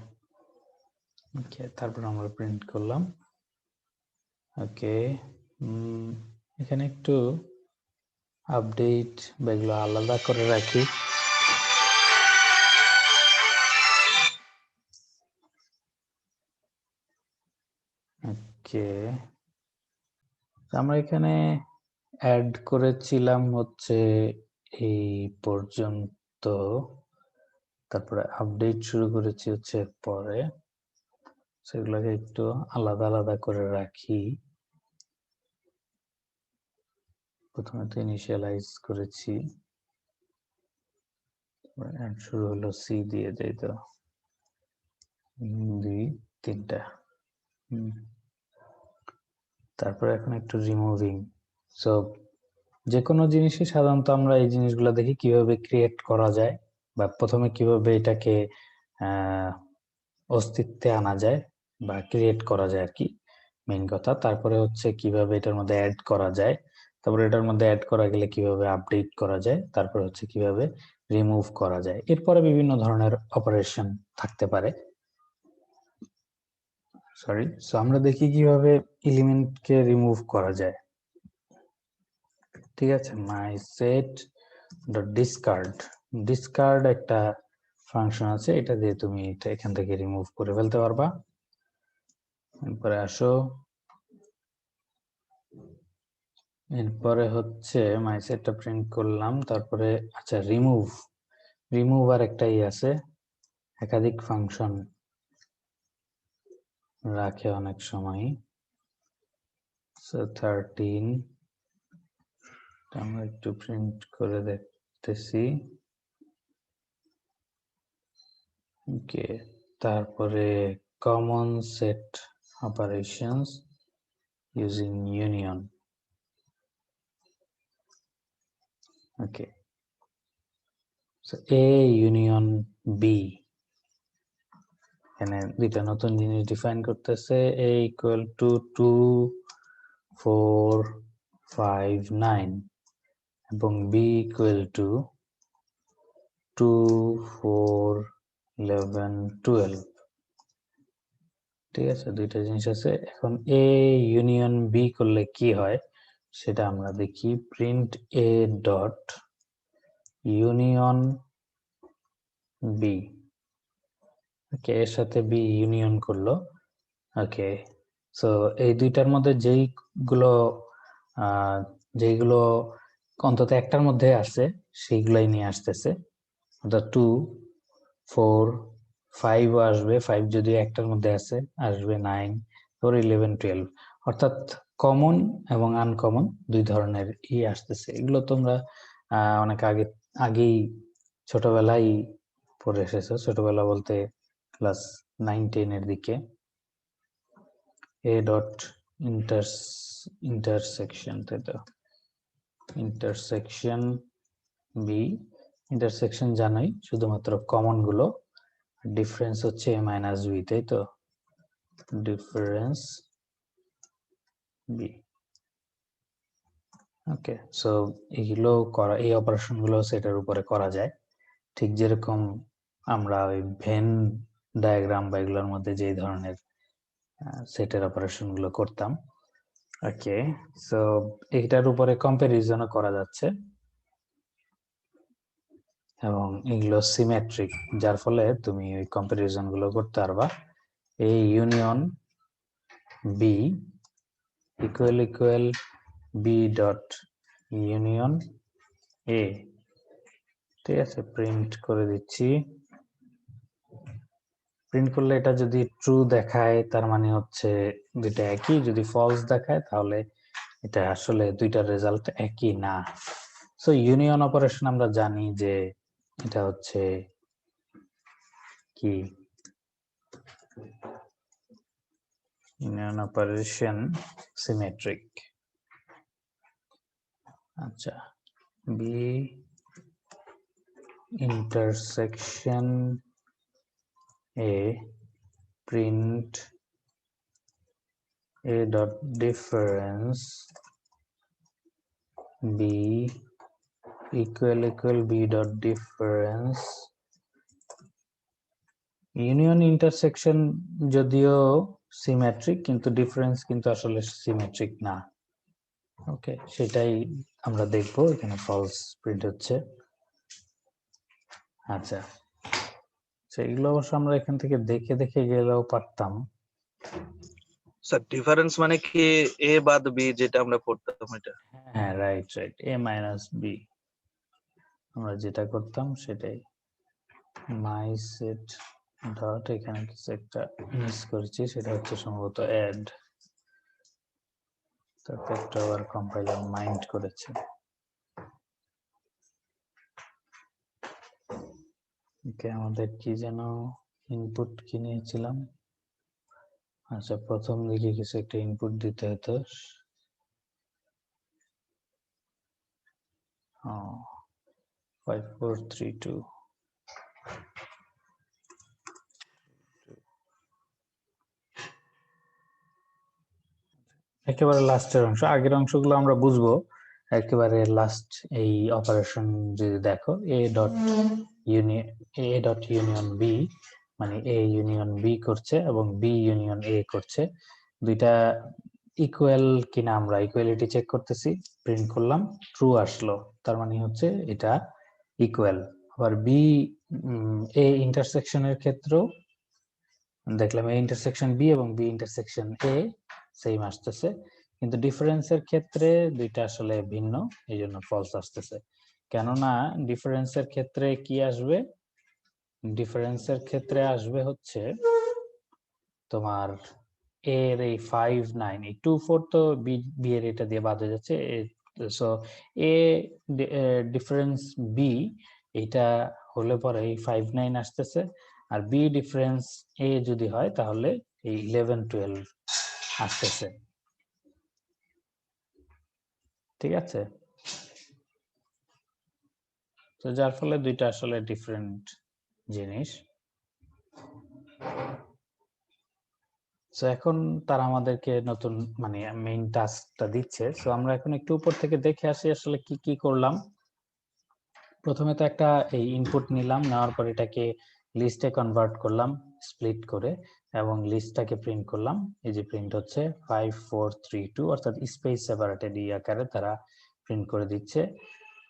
ওকে, তারপর আমরা প্রিন্ট করলাম। ওকে, এখানে একটু আপডেট বা এগুলো আলাদা করে রাখি। ওকে, আমরা এখানে অ্যাড করেছিলাম হচ্ছে এই পর্যন্ত, তারপরে আপডেট শুরু করেছি হচ্ছে পরে, সেগুলোকে একটু আলাদা আলাদা করে রাখি। প্রথমে তো ইনিশিয়ালাইজ করেছি, শুরু হলো সি দিয়ে, দেই তো 2 3টা। তারপরে এখন একটু রিমুভিং। সো যে কোনো জিনিসই সাধারণত আমরা এই জিনিসগুলো দেখি কিভাবে ক্রিয়েট করা যায়, বা প্রথমে কিভাবে এটাকে অস্তিত্বে আনা যায় বা ক্রিয়েট করা যায় আর কি, মেইন কথা। তারপরে হচ্ছে কিভাবে এটার মধ্যে অ্যাড করা যায়, তারপরে এটার মধ্যে অ্যাড করা গেলে কিভাবে আপডেট করা যায়, তারপরে হচ্ছে কিভাবে রিমুভ করা যায়। এরপরে বিভিন্ন ধরনের অপারেশন থাকতে পারে। সো আমরা দেখি কিভাবে এলিমেন্টকে রিমুভ করা যায়। ঠিক আছে, মাই সেট ডট ডিসকার্ড একটা ফাংশন আছে, এটা দিয়ে তুমি এটা এখান থেকে রিমুভ করে ফেলতে পারবা। এরপরে আসো, এরপরে হচ্ছে মাই সেটটা প্রিন্ট করলাম। তারপরে আচ্ছা, রিমুভ আর একটাই আছে, একাধিক ফাংশন রাখে অনেক সময়। সো 13 আমরা একটু প্রিন্ট করে দেখতেছি। ওকে, তারপরে common set operations using union. Okay, so A union B, এখানে দুইটা নতুন জিনিস ডিফাইন করতেছে, এ ইকুয়াল টু 2 4 5 9 এবং বি ইকুয়াল টু 2 4 11 12। ঠিক আছে, দুইটা জিনিস আছে। এখন এ ইউনিয়ন বি করলে কি হয় সেটা আমরা দেখি। Print a dot union b. Okay, এর সাথে বি ইউনিয়ন করলো। ওকে, সো এই দুইটার মধ্যে যেইগুলো অন্তত একটার মধ্যে আছে সেইগুলাই নিয়ে আসতেছে, অর্থাৎ 2 4 5 আসবে, 5 যদি একটার মধ্যে আছে আসবে 9 or 11 12, অর্থাৎ কমন এবং আনকমন দুই ধরনের আসতেছে। এগুলো তোমরা অনেক আগেই ছোটবেলায় পড়ে এসেছো, ছোটবেলা বলতে ক্লাস 9 10 এর দিকে। এ ডট ইন্টারসেকশন, তাই তো, ইন্টারসেকশন বি ইন্টারসেকশন জানোই, শুধুমাত্র কমন গুলো, ডিফারেন্স হচ্ছে a মাইনাস বি, তাই তো? Difference B. ওকে, সো এইগুলো করা, এই অপারেশন গুলো সেটার উপরে করা যায়, ঠিক যেরকম আমরা ওই ভেন ডায়াগ্রাম বা এগুলোর মধ্যে যে ধরনের সেটের অপারেশন গুলো করতাম। ওকে, সো এইটার উপরে কম্পারিজনও করা যাচ্ছে এবং এগুলো সিমেট্রিক, যার ফলে তুমি ওই কম্পারিজন গুলো করতে পারবা। A union B equal equal B dot union A, ঠিক আছে? প্রিন্ট করে দিচ্ছি। প্রিন্ট করলে এটা যদি ট্রু দেখায় তার মানে হচ্ছে দুইটা একই, যদি ফলস দেখায় তাহলে এটা আসলে দুইটার রেজাল্ট একই না। সো ইউনিয়ন অপারেশন আমরা জানি যে এটা হচ্ছে কি, ইউনিয়ন অপারেশন সিমেট্রিক। আচ্ছা, B intersection A print a dot difference b equal equal b dot difference union intersection যদিও সিমেট্রিক, কিন্তু ডিফারেন্স কিন্তু আসলে সিমেট্রিক না। ওকে, সেটাই আমরা দেখবো, এখানে ফলস প্রিন্ট হচ্ছে। আচ্ছা, সেগুলো অবশ্য আমরা এখান থেকে দেখে দেখে গেলেও পারতাম। স্যার ডিফারেন্স মানে কি এ বাদ বি, যেটা আমরা করতাম এটা? হ্যাঁ, রাইট রাইট, এ মাইনাস বি আমরা যেটা করতাম সেটাই। মাই সেট ডট, এখানে কিছু একটা মিস করেছি, সেটা হচ্ছে সম্ভবত অ্যাড, তাতে একটা আবার কম্পাইলার মাইন্ড করেছে। ওকে, আমাদের কি যেন ইনপুট কি নিয়েছিলাম? আচ্ছা, প্রথম দিকে কিছু একটা ইনপুট দিতে হতো। 5432 একেবারে লাস্টের অংশ, আগের অংশগুলো আমরা বুঝবো। একেবারে লাস্ট এই অপারেশন যদি দেখো, এ ডট ইউনিয়ন বি, মানে এ ইউনিয়ন বি করছে এবং বি ইউনিয়ন এ করছে, দুইটা ইকুয়াল কিনা আমরা ইকুয়ালিটি চেক করতেছি। প্রিন্ট করলাম, ট্রু আসলো, তার মানে হচ্ছে এটা ইকুয়াল। আবার বি এ ইন্টারসেকশনের ক্ষেত্রেও দেখলাম এ ইন্টারসেকশন বি এবং বি ইন্টারসেকশন এ সেম আসতেছে, কিন্তু ডিফারেন্সের ক্ষেত্রে দুইটা আসলে ভিন্ন, এই জন্য ফলস আসতেছে। কেননা ডিফারেন্সের ক্ষেত্রে কি আসবে? ডিফারেন্সের ক্ষেত্রে আসবে হচ্ছে তোমার এর এই 5 9, এই 2 4 তো বি এর এটা দিয়ে বাদ হয়ে যাচ্ছে, সো এ ডিফারেন্স বি এটা হলে পরে এই 5 9 আসতেছে, আর বি ডিফারেন্স এ যদি হয় তাহলে এই 11 12 আসতেছে, ঠিক আছে? তো যার ফলে দুইটা আসলে ডিফারেন্ট জিনিস। সো এখন তারা আমাদেরকে নতুন মানে মেইন টাস্কটা দিচ্ছে, সো আমরা এখন একটু উপর থেকে দেখে আসি আসলে কি কি করলাম। প্রথমে তো একটা এই ইনপুট নিলাম, নেওয়ার পর এটাকে লিস্টে কনভার্ট করলাম স্প্লিট করে, এবং লিস্টটাকে প্রিন্ট করলাম। এই যে প্রিন্ট হচ্ছে 5432, অর্থাৎ স্পেস সেপারেটেড ই আকারে তারা প্রিন্ট করে দিচ্ছে।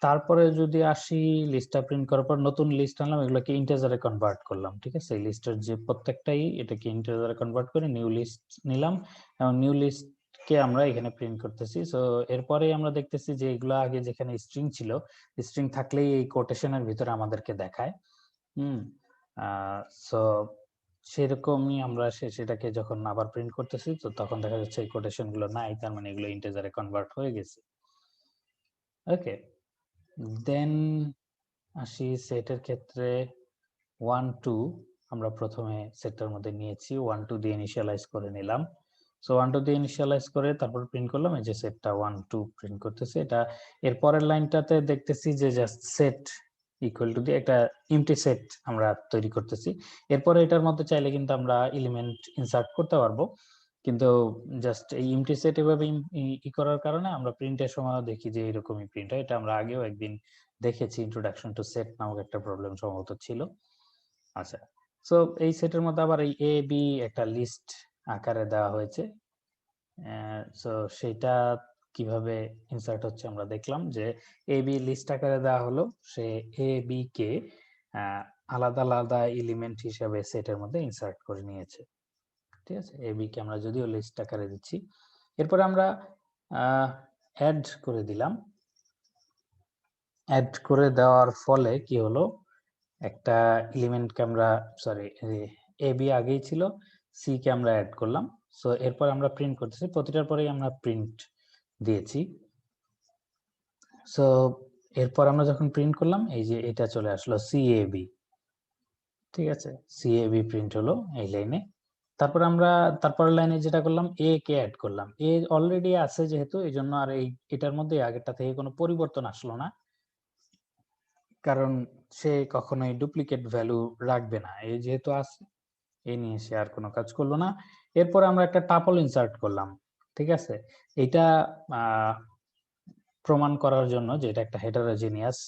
তারপরে যদি আসি, লিস্টটা প্রিন্ট করার পর নতুন লিস্ট আনলাম, এগুলোকে ইন্টিজারে কনভার্ট করলাম, ঠিক আছে? এই লিস্টের যে প্রত্যেকটাই এটাকে ইন্টিজারে কনভার্ট করে নিউ লিস্ট নিলাম, এবং নিউ লিস্ট কে আমরা এখানে প্রিন্ট করতেছি। সো এরপরে আমরা দেখতেছি যে এগুলো আগে যেখানে স্ট্রিং ছিল, স্ট্রিং থাকলেই এই কোটেশনের ভিতরে আমাদেরকে দেখায়। সো সেরকমই আমরা সেটাকে যখন আবার প্রিন্ট করতেছি, তো তখন দেখা যাচ্ছে এই কোটেশন গুলো নাই, তার মানে এগুলো ইন্টিজারে কনভার্ট হয়ে গেছে। ওকে, দেন আসি সেটের ক্ষেত্রে 1 2 আমরা প্রথমে সেটটার মধ্যে নিয়েছি, 1 2 দিয়ে ইনিশিয়ালাইজ করে নিলাম। সো 1 2 দিয়ে ইনিশিয়ালাইজ করে তারপর প্রিন্ট করলাম, এই যে সেটটা 1 2 প্রিন্ট করতেছে। এটা এর পরের লাইনটাতে দেখতেছি যে জাস্ট সেট ইকুয়াল টু দিয়ে একটা এমটি সেট আমরা তৈরি করতেছি। এরপরে এটার মধ্যে চাইলে কিন্তু আমরা এলিমেন্ট ইনসার্ট করতে পারবো, কিন্তু জাস্ট এই এমটি সেট এভাবে ই করার কারণে আমরা প্রিন্টের সময় দেখি যে এরকমই প্রিন্ট হয়। এটা আমরা আগেও একদিন দেখেছি, ইন্ট্রোডাকশন টু সেট নামক একটা প্রবলেম সম্ভবত ছিল। আচ্ছা, সো এই সেটের মধ্যে আবার এই এ বি একটা লিস্ট আকারে দেওয়া হয়েছে। সো সেটা কিভাবে ইনসার্ট হচ্ছে আমরা দেখলাম যে এ বি লিস্ট আকারে দেওয়া হলো, সে এ বি কে আলাদা আলাদা এলিমেন্ট হিসেবে সেটের মধ্যে ইনসার্ট করে নিয়েছে। ঠিক আছে, এ বি কে আমরা যদিও লিস্ট আকারে দিচ্ছি। এরপরে আমরা অ্যাড করে দিলাম। অ্যাড করে দেওয়ার ফলে কি হলো, একটা এলিমেন্টকে আমরা সরি এ বি আগেই ছিল, সি কে আমরা অ্যাড করলাম। সো এরপর আমরা প্রিন্ট করতেছি, প্রতিটার পরেই আমরা প্রিন্ট দিয়েছি। সো এরপর আমরা যখন প্রিন্ট করলাম, এই যে এটা চলে আসলো সিএবি। ঠিক আছে, সিএবি প্রিন্ট হলো এই লাইনে। তারপর আমরা তারপরের লাইনে যেটা করলাম, এ কে অ্যাড করলাম। এ অলরেডি আছে যেহেতু, এই জন্য আর এটার মধ্যে আগেরটা থেকে কোনো পরিবর্তন আসলো না, কারণ সে কখনোই ডুপ্লিকেট ভ্যালু রাখবে না। এই যেহেতু আছে, এ নিয়ে সে আর কোনো কাজ করলো না। এরপর আমরা একটা টাপল ইনসার্ট করলাম। ঠিক আছে, এটা প্রমাণ করার জন্য যে এটা একটা হেটারোজিনিয়াস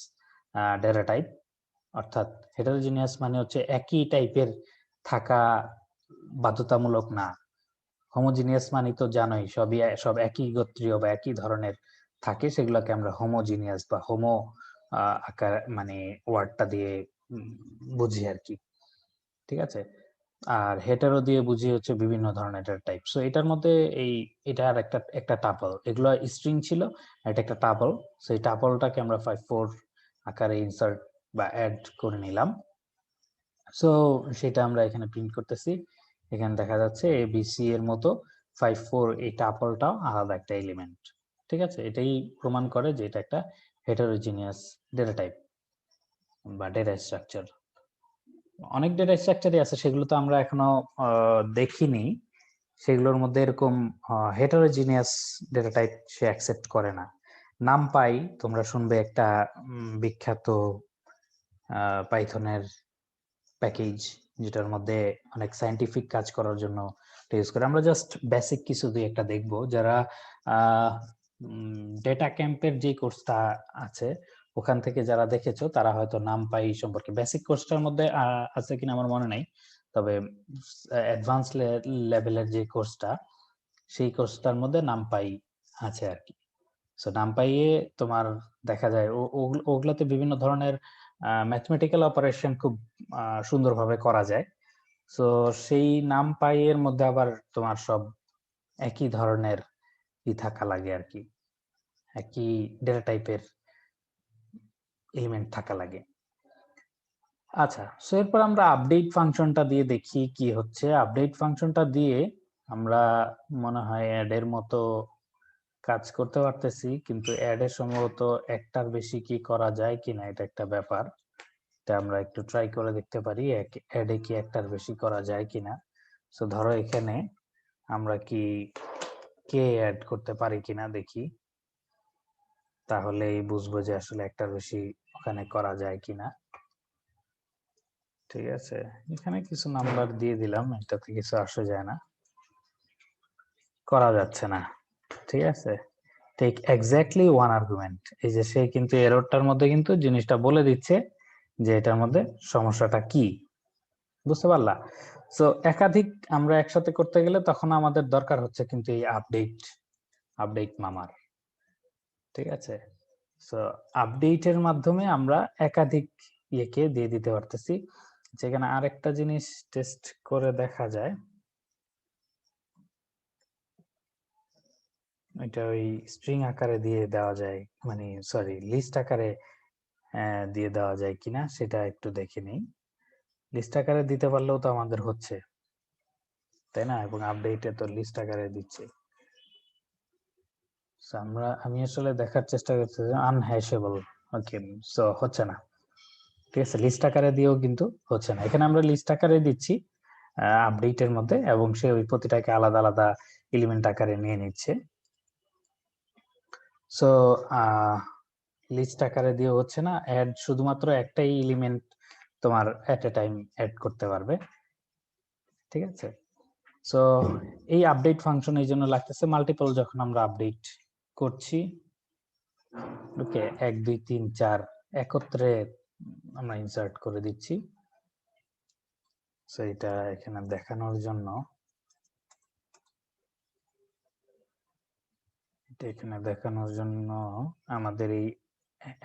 ডেটা টাইপ, অর্থাৎ হেটারোজিনিয়াস মানে হচ্ছে একই টাইপের থাকা বাধ্যতামূলক না। হোমোজিনিয়াস মানে তো জানোই সব একই গোত্রীয় বা একই ধরনের থাকে, সেগুলোকে আমরা হোমোজিনিয়াস বা হোমো আকার মানে ওয়ার্ডটা দিয়ে বুঝি আর কি। ঠিক আছে, আর হেটারো দিয়ে বুঝি হচ্ছে বিভিন্ন ধরনের ডেটা টাইপ। সো এটার মধ্যে এটার একটা টাপল, এগুলো স্ট্রিং ছিল, এটা একটা টাপল। সো এই টাপলটাকে আমরা 5-4 আকারে ইনসার্ট বা অ্যাড করে নিলাম। সো সেটা আমরা এখানে প্রিন্ট করতেছি। এখানে দেখা যাচ্ছে এ বি সি এর মতো 5-4 এই টাপলটাও আলাদা একটা এলিমেন্ট। ঠিক আছে, এটাই প্রমাণ করে যে এটা একটা হেটারোজিনিয়াস ডেটা টাইপ বা ডেটা স্ট্রাকচার। অনেক ডেটা স্ট্রাকচারই আছে, সেগুলো তো আমরা এখনো দেখিনি। সেগুলোর মধ্যে এরকম হেটারোজিনিয়াস ডেটা টাইপ সে অ্যাকসেপ্ট করে না। নামপাই তোমরা শুনবে, একটা বিখ্যাত পাইথনের প্যাকেজ, যেটার মধ্যে অনেক সায়েন্টিফিক কাজ করার জন্য ইউজ করে। আমরা জাস্ট বেসিক কিছু দুই একটা দেখব। যারা ডেটা ক্যাম্পের যে কোর্সটা আছে ওখান থেকে যারা দেখেছো তারা হয়তো নামপাই সম্পর্কে, বেসিক কোর্সটার মধ্যে আছে কিনা আমার মনে নাই, তবে অ্যাডভান্স লেভেলের যে কোর্সটা, সেই কোর্সটার মধ্যে নামপাই আছে আর কি। সো নামপাইয়ে তোমার দেখা যায় ওগুলাতে বিভিন্ন ধরনের ম্যাথমেটিক্যাল অপারেশন খুব সুন্দরভাবে করা যায়। সো সেই নামপাইয়ের মধ্যে আবার তোমার সব একই ধরনের থাকা লাগে আর কি, একই ডেটা টাইপের এলিমেন্ট থাকা লাগে। আচ্ছা, সো এরপর আমরা আপডেট ফাংশনটা দিয়ে দেখি কি হচ্ছে। আপডেট ফাংশনটা দিয়ে আমরা মনে হয় অ্যাড এর মতো কাজ করতে পারতেছি, কিন্তু অ্যাড এর সম্ভবত একটার বেশি কি করা যায় কিনা এটা একটা ব্যাপার। এটা আমরা একটু ট্রাই করে দেখতে পারি, অ্যাড এ কি একটার বেশি করা যায় কিনা। সো ধরো এখানে আমরা কি কে অ্যাড করতে পারি কিনা দেখি, তাহলেই বুঝবো যে আসলে একটার বেশি ওখানে করা যায় কিনা। ঠিক আছে, এখানে কিছু নাম্বার দিয়ে দিলাম, এটাতে কিছু আসে যায় না, করা যাচ্ছে না। ঠিক আছে, টেক এক্স্যাক্টলি ওয়ান আর্গুমেন্ট, এই যে সে কিন্তু এররটার মধ্যে কিন্তু জিনিসটা বলে দিচ্ছে যে এটার মধ্যে সমস্যাটা কি, বুঝতে পারলা? সো একাধিক আমরা একসাথে করতে গেলে তখন আমাদের দরকার হচ্ছে কিন্তু এই আপডেট মামার। ঠিক আছে, সো আপডেটের মাধ্যমে আমরা একাধিক ইয়েকে দিয়ে দিতে পারতেছি। যেখানে আরেকটা জিনিস টেস্ট করে দেখা যায়, এটা ওই স্ট্রিং আকারে দিয়ে দেওয়া যায়, মানে সরি লিস্ট আকারে দিয়ে দেওয়া যায় কিনা সেটা একটু দেখে নিই। লিস্ট আকারে দিতে পারলেও তো আমাদের হচ্ছে, তাই না? এবং আপডেটে তো লিস্ট আকারে দিচ্ছে। আমি আসলে দেখার চেষ্টা করছি আনহ্যাশেবল, ওকে, সো হচ্ছে না। ঠিক আছে, লিস্ট আকারে দিয়েও কিন্তু হচ্ছে না। এখানে আমরা লিস্ট আকারে দিচ্ছি আপডেটের মধ্যে, এবং সে ওই প্রতিটাকে আলাদা আলাদা এলিমেন্ট আকারে নিয়ে নিচ্ছে। সো লিস্ট আকারে দিয়ে হচ্ছে না, অ্যাড শুধুমাত্র একটাই এলিমেন্ট তোমার এট এ টাইম অ্যাড করতে পারবে। ঠিক আছে, সো এই আপডেট ফাংশন এই জন্য লাগতেছে মাল্টিপল যখন আমরা আপডেট করছি। ওকে, 1 2 3 4 একত্রে আমরা ইনসার্ট করে দিচ্ছি। সো এটা এখানে দেখানোর জন্য, আমাদের এই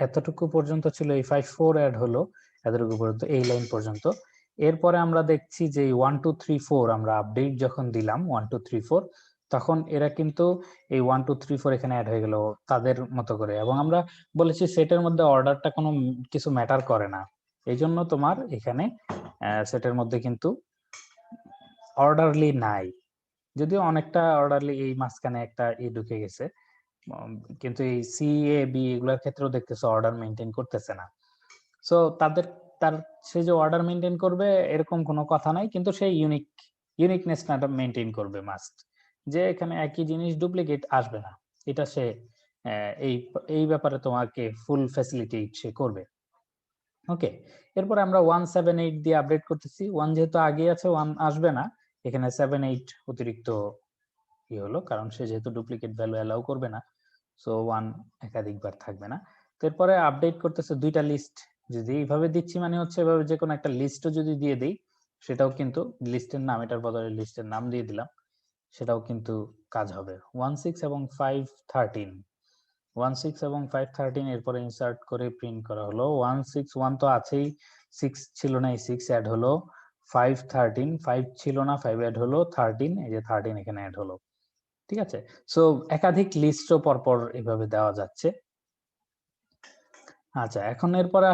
এতটুকু পর্যন্ত ছিল, এই 5 4 অ্যাড হলো এতটুকু পর্যন্ত, এই লাইন পর্যন্ত। এরপরে আমরা দেখছি যে 1 2 3 4 আমরা আপডেট যখন দিলাম 1 2 3 4, তখন এরা কিন্তু এই 1 2 3 4 এখানে অ্যাড হয়ে গেল তাদের মতো করে। এবং আমরা বলেছি সেটের মধ্যে অর্ডারটা কোনো কিছু ম্যাটার করে না, এই জন্য তোমার এখানে সেটের মধ্যে কিন্তু অর্ডারলি নাই, যদিও অনেকটা অর্ডারলি এই মাঝখানে একটা ঢুকে গেছে, কিন্তু এই সি এ বি এগুলোর ক্ষেত্রেও দেখতেছো অর্ডার মেনটেন করতেছে না। সো তার সে যে অর্ডার মেনটেন করবে এরকম কোনো কথা নাই, কিন্তু সেই ইউনিকনেসটা মেনটেন করবে মাস্ট, যে এখানে একই জিনিস ডুপ্লিকেট আসবে না, এটা সে এই এই ব্যাপারে তোমাকে ফুল ফ্যাসিলিটি সে করবে। ওকে, এরপর আমরা 1 7 8 দিয়ে আপডেট করতেছি। 1 যেহেতু আগে আছে 1 আসবে না, এখানে 7 8 অতিরিক্ত কি হলো, কারণ সে যেহেতু ডুপ্লিকেট ভ্যালু অ্যালাউ করবে না, সো 1 একাধিকবার থাকবে না। তো এরপরে আপডেট করতেছে দুইটা লিস্ট, যদি এইভাবে দিচ্ছি মানে হচ্ছে এভাবে যে কোনো একটা লিস্টও যদি দিয়ে দিই, সেটাও কিন্তু লিস্টের নাম, এটার বদলে লিস্টের নাম দিয়ে দিলাম, সেটাও কিন্তু কাজ হবে। 1 6 এবং 5 13, 1 6 এবং 5 13 এরপরে ইনসার্ট করে প্রিন্ট করা হলো। 1 6 1 তো আছেই, 6 ছিল না, এই 6 অ্যাড হলো, 5 13 5 ছিল না, 5 অ্যাড হলো, 13 এই যে 13 এখানে অ্যাড হলো। ঠিক আছে, সো একাধিক লিস্টও পরপর এভাবে দেওয়া যাচ্ছে। আচ্ছা, এখন এরপরে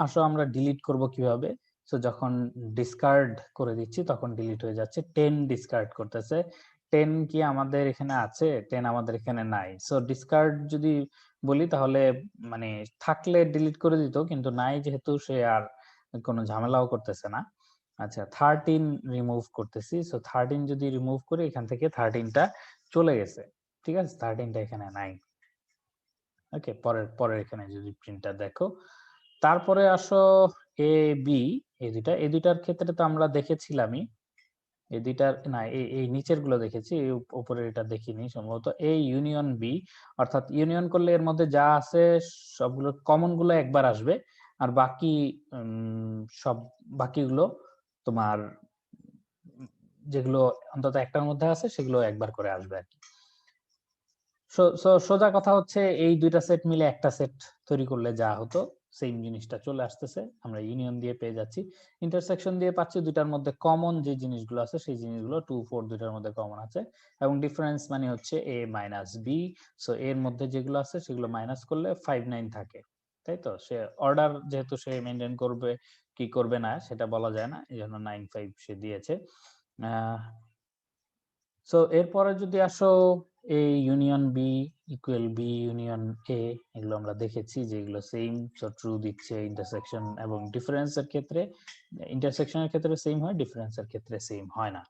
আসো আমরা ডিলিট করব কিভাবে। সো যখন ডিসকার্ড করে দিচ্ছি তখন ডিলিট হয়ে যাচ্ছে। 10 ডিসকার্ড করতেছে, 10 কি আমাদের এখানে আছে? 10 আমাদের এখানে নাই। সো ডিসকার্ড যদি বলি তাহলে মানে থাকলে ডিলিট করে দিত, কিন্তু নাই যেহেতু সে আর কোনো ঝামেলাও করতেছে না। আচ্ছা, 13 রিমুভ করতেছি। সো 13 যদি রিমুভ করি এখান থেকে 13টা চলে গেছে। ঠিক আছে, 13টা এখানে নাই। ওকে, পরের এখানে যদি প্রিন্টটা দেখো, তারপরে আসো এ বি, এই দুইটার ক্ষেত্রে তো আমরা দেখেছিলামই, এই দুইটার না, এই নিচের গুলো দেখেছি, এই উপরে এটা দেখিনি সম্ভবত। এ ইউনিয়ন বি, অর্থাৎ ইউনিয়ন করলে এর মধ্যে যা আছে সবগুলো কমন গুলো একবার আসবে, আর বাকি সব বাকিগুলো তোমার যেগুলো অন্তত একটার মধ্যে আছে সেগুলো একবার করে আসবে আর কি। সোজা কথা হচ্ছে এই দুইটা সেট মিলে একটা সেট তৈরি করলে যা হতো সেম জিনিসটা চলে আসতেছে, আমরা ইউনিয়ন দিয়ে পেয়ে যাচ্ছি। ইন্টারসেকশন দিয়ে পাচ্ছি দুইটার মধ্যে কমন যে জিনিসগুলো আছে সেই জিনিসগুলো 2 4 দুইটার মধ্যে কমন আছে, এবং ডিফারেন্স মানে হচ্ছে a মাইনাস বি। সো এর মধ্যে যেগুলো আছে সেগুলো মাইনাস করলে 5 9 থাকে, তাই তো? সে অর্ডার যেহেতু সে মেনটেন করবে কি করবে না সেটা বলা যায় না, এই জন্য 9 5 সে দিয়েছে। সো এরপরে যদি আসো A union B equal B union A, এগুলো আমরা দেখেছি যে এগুলো সেম, সো ট্রু দিচ্ছে ইন্টারসেকশন এবং ডিফারেন্সের ক্ষেত্রে। ইন্টারসেকশনের ক্ষেত্রে সেম হয়, ডিফারেন্সের ক্ষেত্রে সেম হয় না।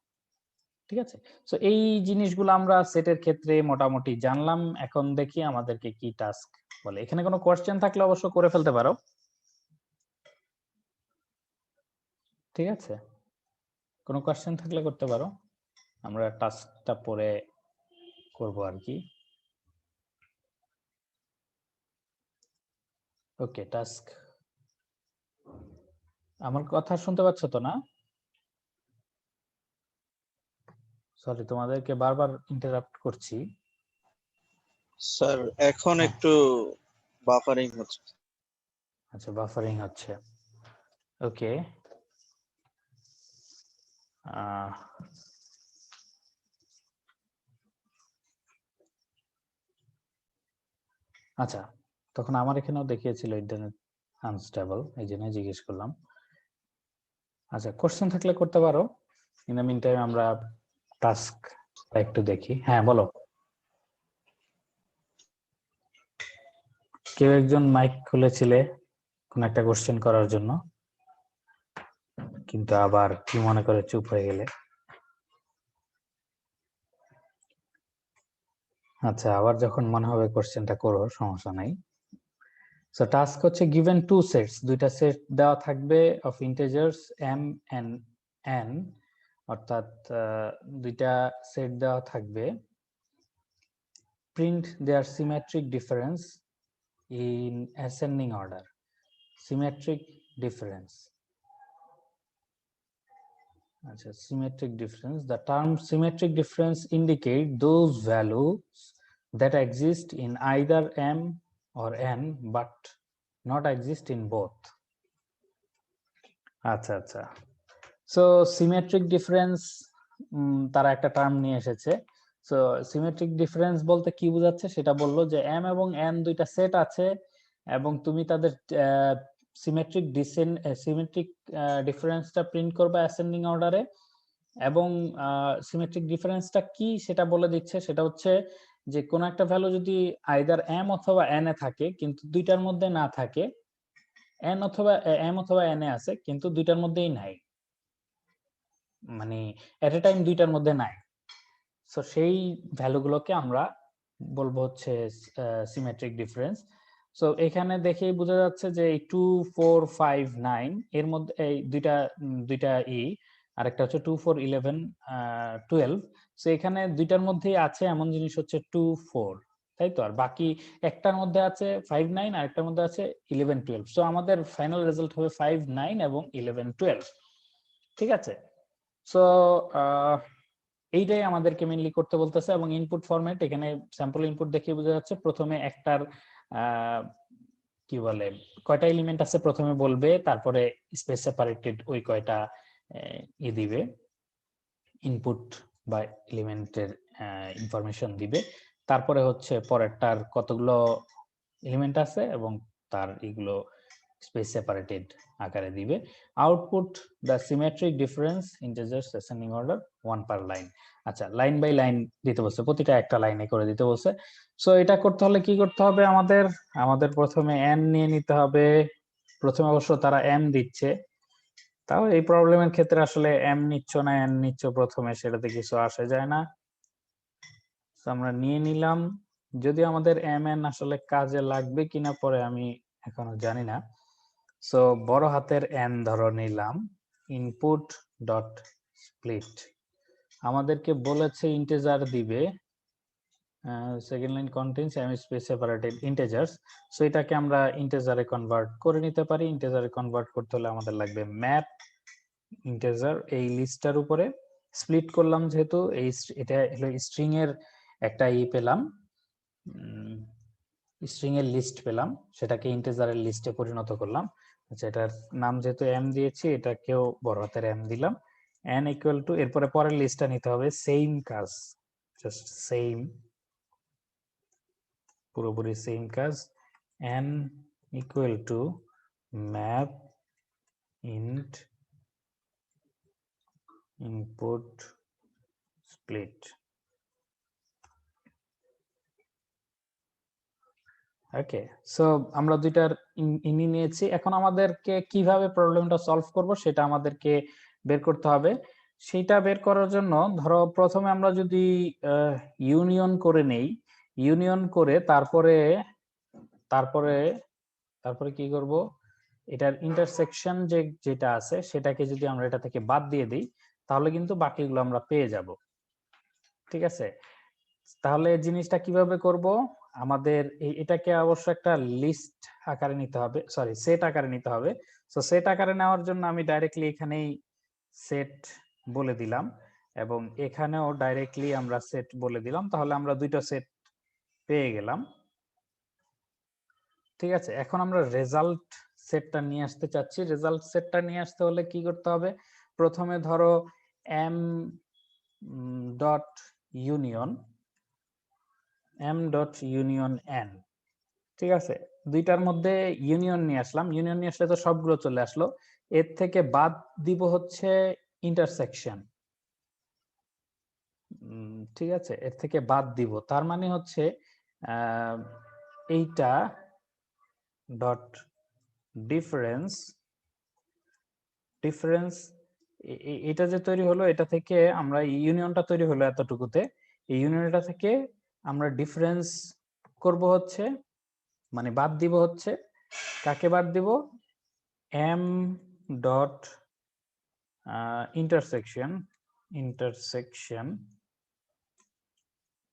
ঠিক আছে, সো এই জিনিসগুলো আমরা সেটের ক্ষেত্রে মোটামুটি জানলাম। এখন দেখি আমাদেরকে কি টাস্ক বলে। এখানে কোনো কোশ্চেন থাকলে অবশ্য করে ফেলতে পারো। ঠিক আছে, কোনো কোশ্চেন থাকলে করতে পারো, আমরা টাস্কটা পরে করব আর কি। ওকে, টাস্ক, আমার কথা শুনতে পাচ্ছ তো না? সরি, তোমাদেরকে বারবার ইন্টারাপ্ট করছি। স্যার এখন হ্যাঁ, একটু বাফারিং হচ্ছে। আচ্ছা, বাফারিং হচ্ছে। ওকে, আচ্ছা, তখন আমার এখানেও দেখিয়েছিল ইন্টারনেট আনস্টেবল, এই জন্য জিজ্ঞেস করলাম। আচ্ছা, কোশ্চেন থাকলে করতে পারো, ইন দ্য মিন টাইম আমরা টাস্ক একটু দেখি। হ্যাঁ, বলো। কেউ একজন মাইক খুলেছিলে কোন একটা কোশ্চেন করার জন্য, কিন্তু আবার কি মনে করে চুপ হয়ে গেলে। আচ্ছা, আবার যখন মনে হবে কোশ্চেনটা করো, সমস্যা নাই। সো টাস্ক হচ্ছে গিভেন টু সেটস, দুইটা সেট দেওয়া থাকবে of integers m and n, অর্থাৎ দুইটা সেট দেওয়া থাকবে। Print their symmetric difference in ascending order. Symmetric difference, আচ্ছা, symmetric difference. The term symmetric difference indicate those values that exist in either m or n but not exist in both. আচ্ছা আচ্ছা, so symmetric difference তারা একটা term নিয়ে এসেছে। So symmetric difference বলতে কি বোঝাচ্ছে সেটা বললো যে m এবং n দুইটা সেট আছে এবং তুমি তাদের সিমেট্রিক ডিফারেন্সটা প্রিন্ট করবে অ্যাসেন্ডিং অর্ডারে, এবং সিমেট্রিক ডিফারেন্সটা কি সেটা বলে দিচ্ছে। সেটা হচ্ছে যে কোন একটা ভ্যালু যদি আইদার m অথবা n এ থাকে কিন্তু দুইটার মধ্যে না থাকে, m অথবা n এ আছে কিন্তু দুইটার মধ্যেই নাই, মানে এট এ টাইম দুইটার মধ্যে নাই, সো সেই ভ্যালুগুলোকে আমরা বলবো হচ্ছে সিমেট্রিক ডিফারেন্স। সো এখানে দেখেই বোঝা যাচ্ছে যে এই 2 4 5 9 এর মধ্যে এই দুইটা আরেকটা হচ্ছে 2 4 11 12, সো এখানে দুইটার মধ্যেই আছে এমন জিনিস হচ্ছে 2 4, তাই তো, আর বাকি একটার মধ্যে আছে 5 9 আর একটার মধ্যে আছে 11 12, সো আমাদের ফাইনাল রেজাল্ট হবে 5 9 এবং 11 12। ঠিক আছে, সো এইটাই আমাদেরকে মেইনলি করতে বলতেছে। এবং ইনপুট ফরম্যাট, এখানে স্যাম্পল ইনপুট দেখে বোঝা যাচ্ছে প্রথমে একটার কি বলে কয়টা এলিমেন্ট আছে প্রথমে বলবে, তারপরে স্পেস সেপারেটেড ওই কয়টা দিবে, ইনপুট বা এলিমেন্টের ইনফরমেশন দিবে, তারপরে হচ্ছে পরেরটার কতগুলো এলিমেন্ট আছে এবং তার এগুলো স্পেস সেপারেটেড আকারে দিবে। Output the symmetric difference integers ascending order 1 per line. আচ্ছা, লাইন বাই লাইন দিতে বলছে, প্রতিটা একটা লাইনে করে দিতে বলছে। সো এটা করতে হলে কি করতে হবে, আমাদের প্রথমে n নিয়ে নিতে হবে। প্রথমে অবশ্য তারা m দিচ্ছে, তাও এই প্রবলেমের ক্ষেত্রে আসলে m নিচ্ছ না n নিচ্ছ প্রথমে সেটাতে কিছু আসে যায় না। তো আমরা নিয়ে নিলাম, যদি আমাদের mn আসলে কাজে লাগবে কিনা পরে আমি এখনো জানি না। সো বড় হাতের n ধরো নিলাম, ইনপুট ডট স্প্লিট, আমাদেরকে বলেছে ইন্টিজার দিবে, second line contains m space separated integers, so এটাকে আমরা ইন্টিজারে কনভার্ট করে নিতে পারি। ইন্টিজারে কনভার্ট করতে হলে আমাদের লাগবে ম্যাপ ইন্টিজার, এই লিস্টটার উপরে স্প্লিট করলাম, যেহেতু এটা হলো স্ট্রিং এর একটা পেলাম, স্ট্রিং এর লিস্ট পেলাম, সেটাকে ইন্টিজারের লিস্টে পরিণত করলাম। আচ্ছা, এটার নাম যেহেতু m দিয়েছি এটাকেও বড় হাতের m দিলাম, n ইকুয়াল টু, এরপরে পরের লিস্টটা নিতে হবে, সেম কাজ, জাস্ট সেম, পুরোপুরি সেম কাজ, n equal to map int input split. Okay, so আমরা দুইটার ইনি নিয়েছি, এখন আমাদেরকে কিভাবে প্রবলেমটা সলভ করব সেটা আমাদেরকে বের করতে হবে। সেটা বের করার জন্য ধরো প্রথমে আমরা যদি ইউনিয়ন করে নেই, ইউনিয়ন করে তারপরে তারপরে তারপরে কি করব, এটার ইন্টারসেকশন যেটা আছে সেটাকে যদি আমরা এটা থেকে বাদ দিয়ে দিই তাহলে কিন্তু বাকিগুলো আমরা পেয়ে যাব। ঠিক আছে, তাহলে জিনিসটা কিভাবে করব, আমাদের এটাকে অবশ্য একটা লিস্ট আকারে নিতে হবে, সরি সেট আকারে নিতে হবে। সো সেট আকারে নেওয়ার জন্য আমি ডাইরেক্টলি এখানেই সেট বলে দিলাম এবং এখানেও ডাইরেক্টলি আমরা সেট বলে দিলাম, তাহলে আমরা দুইটা সেট পেয়ে গেলাম। ঠিক আছে, এখন আমরা রেজাল্ট সেটটা নিয়ে আসতে চাচ্ছি। রেজাল্ট সেটটা নিয়ে আসতে হলে কি করতে হবে, প্রথমে ধরো m ডট ইউনিয়ন n, ঠিক আছে, দুইটার মধ্যে ইউনিয়ন নিয়ে আসলাম, ইউনিয়ন নিয়ে আসলে তো সবগুলো চলে আসলো, এর থেকে বাদ দিব হচ্ছে ইন্টারসেকশন। ঠিক আছে, এর থেকে বাদ দিব, তার মানে হচ্ছে এইটা ডট ডিফারেন্স, এটা যে তৈরি হলো এটা থেকে আমরা ইউনিয়নটা তৈরি হলো এতটুকুতে, এই ইউনিয়নটা থেকে আমরা ডিফারেন্স করব হচ্ছে, মানে বাদ দিব হচ্ছে কাকে বাদ দিব? m dot intersection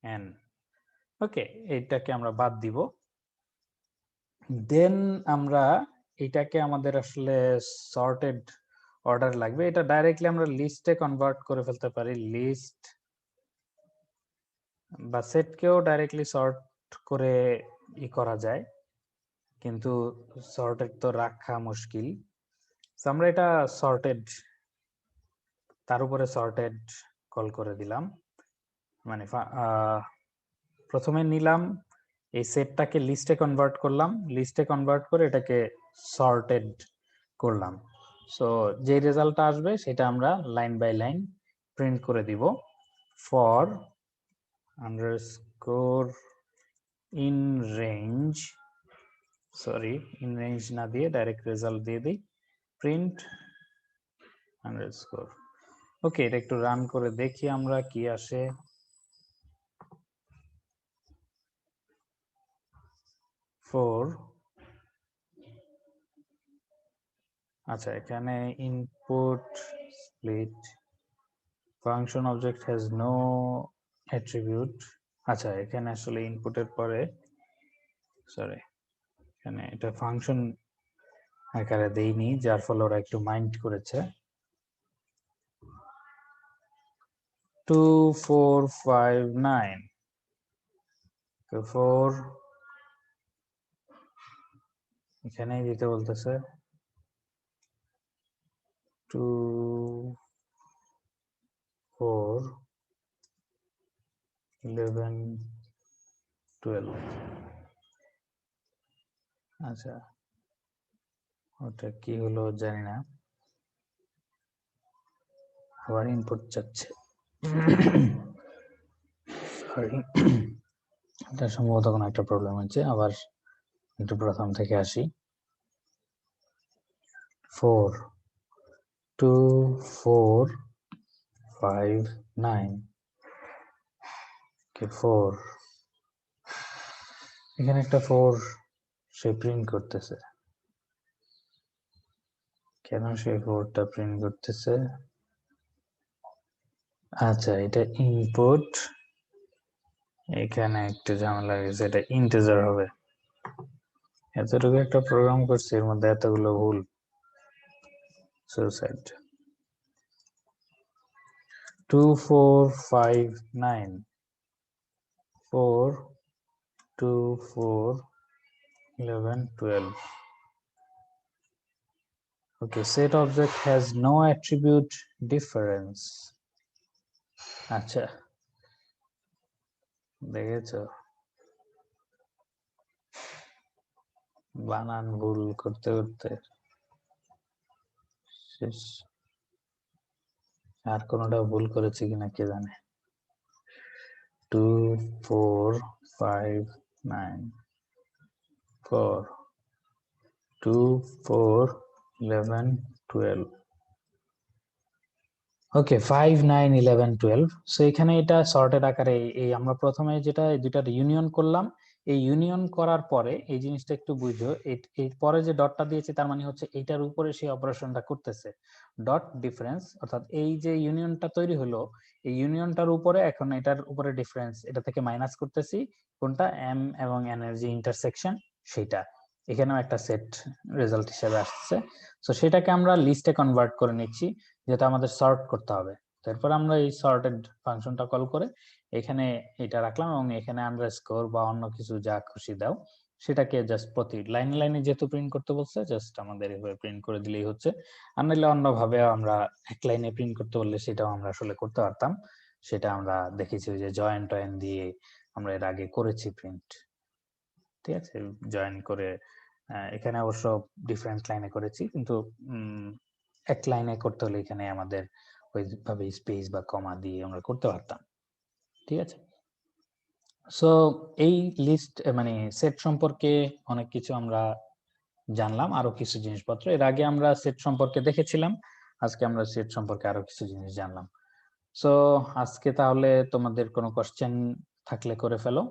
n। ওকে, এটাকে আমরা বাদ দিব। দেন আমরা এটাকে আমাদের আসলে সর্টেড অর্ডার লাগবে। এটা ডাইরেক্টলি আমরা লিস্টে কনভার্ট করে ফেলতে পারি। লিস্ট বা সেটকেও ডাইরেক্টলি সর্ট করে করা যায়, কিন্তু সর্টেড তো রাখা মুশকিল। আমরা এটা সর্টেড, তার উপরে সর্টেড কল করে দিলাম। মানে প্রথমে নিলাম এই সেটটাকে লিস্টে কনভার্ট করলাম, লিস্টে কনভার্ট করে এটাকে সর্টেড করলাম। সো যে রেজাল্টটা আসবে সেটা আমরা লাইন বাই লাইন প্রিন্ট করে দিব। For underscore in range, sorry in range না দিয়ে ডাইরেক্ট রেজাল্ট দিয়ে দিই, প্রিন্ট আন্ডারস্কোর। ওকে, এটা একটু রান করে দেখি আমরা কি আসে। ফোর, আচ্ছা এখানে input split function object has no attribute. আচ্ছা এখানে আসলে ইনপুটের পরে, সরি এখানে এটা ফাংশন আকারে দেইনি, যার ফলে ওরা একটু মাইন্ড করেছে। 2 4 5 9 4 এখানেই দিতে বলতেছে। 2 4 11 12। আচ্ছা ওটা কি হলো জানি না, আবার ইনপুট চাচ্ছে। সরি, এটা সম্ভবত কোনো একটা প্রবলেম হচ্ছে। আবার একটু প্রথম থেকে আসি। 4 2 4 5 9 4, এখানে একটা 4 সে প্রিন্ট করতেছে। কেন সে 4টা প্রিন্ট করতেছে? আচ্ছা এটা ইনপুট, এখানে একটু ঝামেলা গেছে, এটা ইন্টিজার হবে। এতটুকু একটা প্রোগ্রাম করছি, এর মধ্যে এতগুলো ভুল। Suicide. 2 4 5 9 4 2 4 11 12। Okay, set object has no attribute difference. আচ্ছা দেখেছো, বানান ভুল করতে করতে শেষ। আর কোনটা ভুল করেছি কিনা কে জানে। 2 4 5 9 4 2 4 11 12। ওকে 5 9 11 12। সো এখানে এটা সর্টেড আকারে এই আমরা প্রথমে যেটা এই দুইটার ইউনিয়ন করলাম, এই ইউনিয়ন করার পরে এই জিনিসটা একটু বুঝো, এই পরে যে ডটটা দিয়েছে তার মানে হচ্ছে এইটার উপরে সেই অপারেশনটা করতেছে। ডট ডিফারেন্স, অর্থাৎ এই যে ইউনিয়নটা তৈরি হলো, এই ইউনিয়নটার উপরে এখন এটার উপরে ডিফারেন্স, এটা থেকে মাইনাস করতেছি কোনটা, এম এবং এন এর যে ইন্টারসেকশন সেটা। এখানেও একটা সেট রেজাল্ট হিসেবে আসছে। সো সেটাকে আমরা লিস্টে কনভার্ট করে নিচ্ছি, যেটা আমাদের সর্ট করতে হবে। তারপর আমরা এই সর্টেড ফাংশনটা কল করে এখানে এটা রাখলাম, এবং এখানে আন্ডারস্কোর বা অন্য কিছু যা খুশি দাও সেটাকে জাস্ট প্রতি লাইনে লাইনে যেহেতু প্রিন্ট করতে বলছে, জাস্ট আমাদের এভাবে প্রিন্ট করে দিলেই হচ্ছে। আর নাহলে অন্যভাবে আমরা এক লাইনে প্রিন্ট করতে বললে সেটাও আমরা আসলে করতে পারতাম। সেটা আমরা দেখেছি যে জয়েন টয়েন দিয়ে আমরা এর আগে করেছি প্রিন্ট। ঠিক আছে, জয়েন করে এখানে অবশ্য ডিফারেন্ট লাইনে করেছি, কিন্তু এক লাইনে করতে হলে এখানে আমাদের ওইভাবে স্পেস বা কমা দিয়ে আমরা করতে পারতাম। ঠিক আছে, সো এই লিস্ট মানে সেট সম্পর্কে অনেক কিছু আমরা জানলাম, আরো কিছু জিনিসপত্র এর আগে আমরা সেট সম্পর্কে দেখেছিলাম, আজকে আমরা সেট সম্পর্কে আরো কিছু জিনিস জানলাম। সো আজকে তাহলে তোমাদের কোনো কোশ্চেন থাকলে করে ফেলো।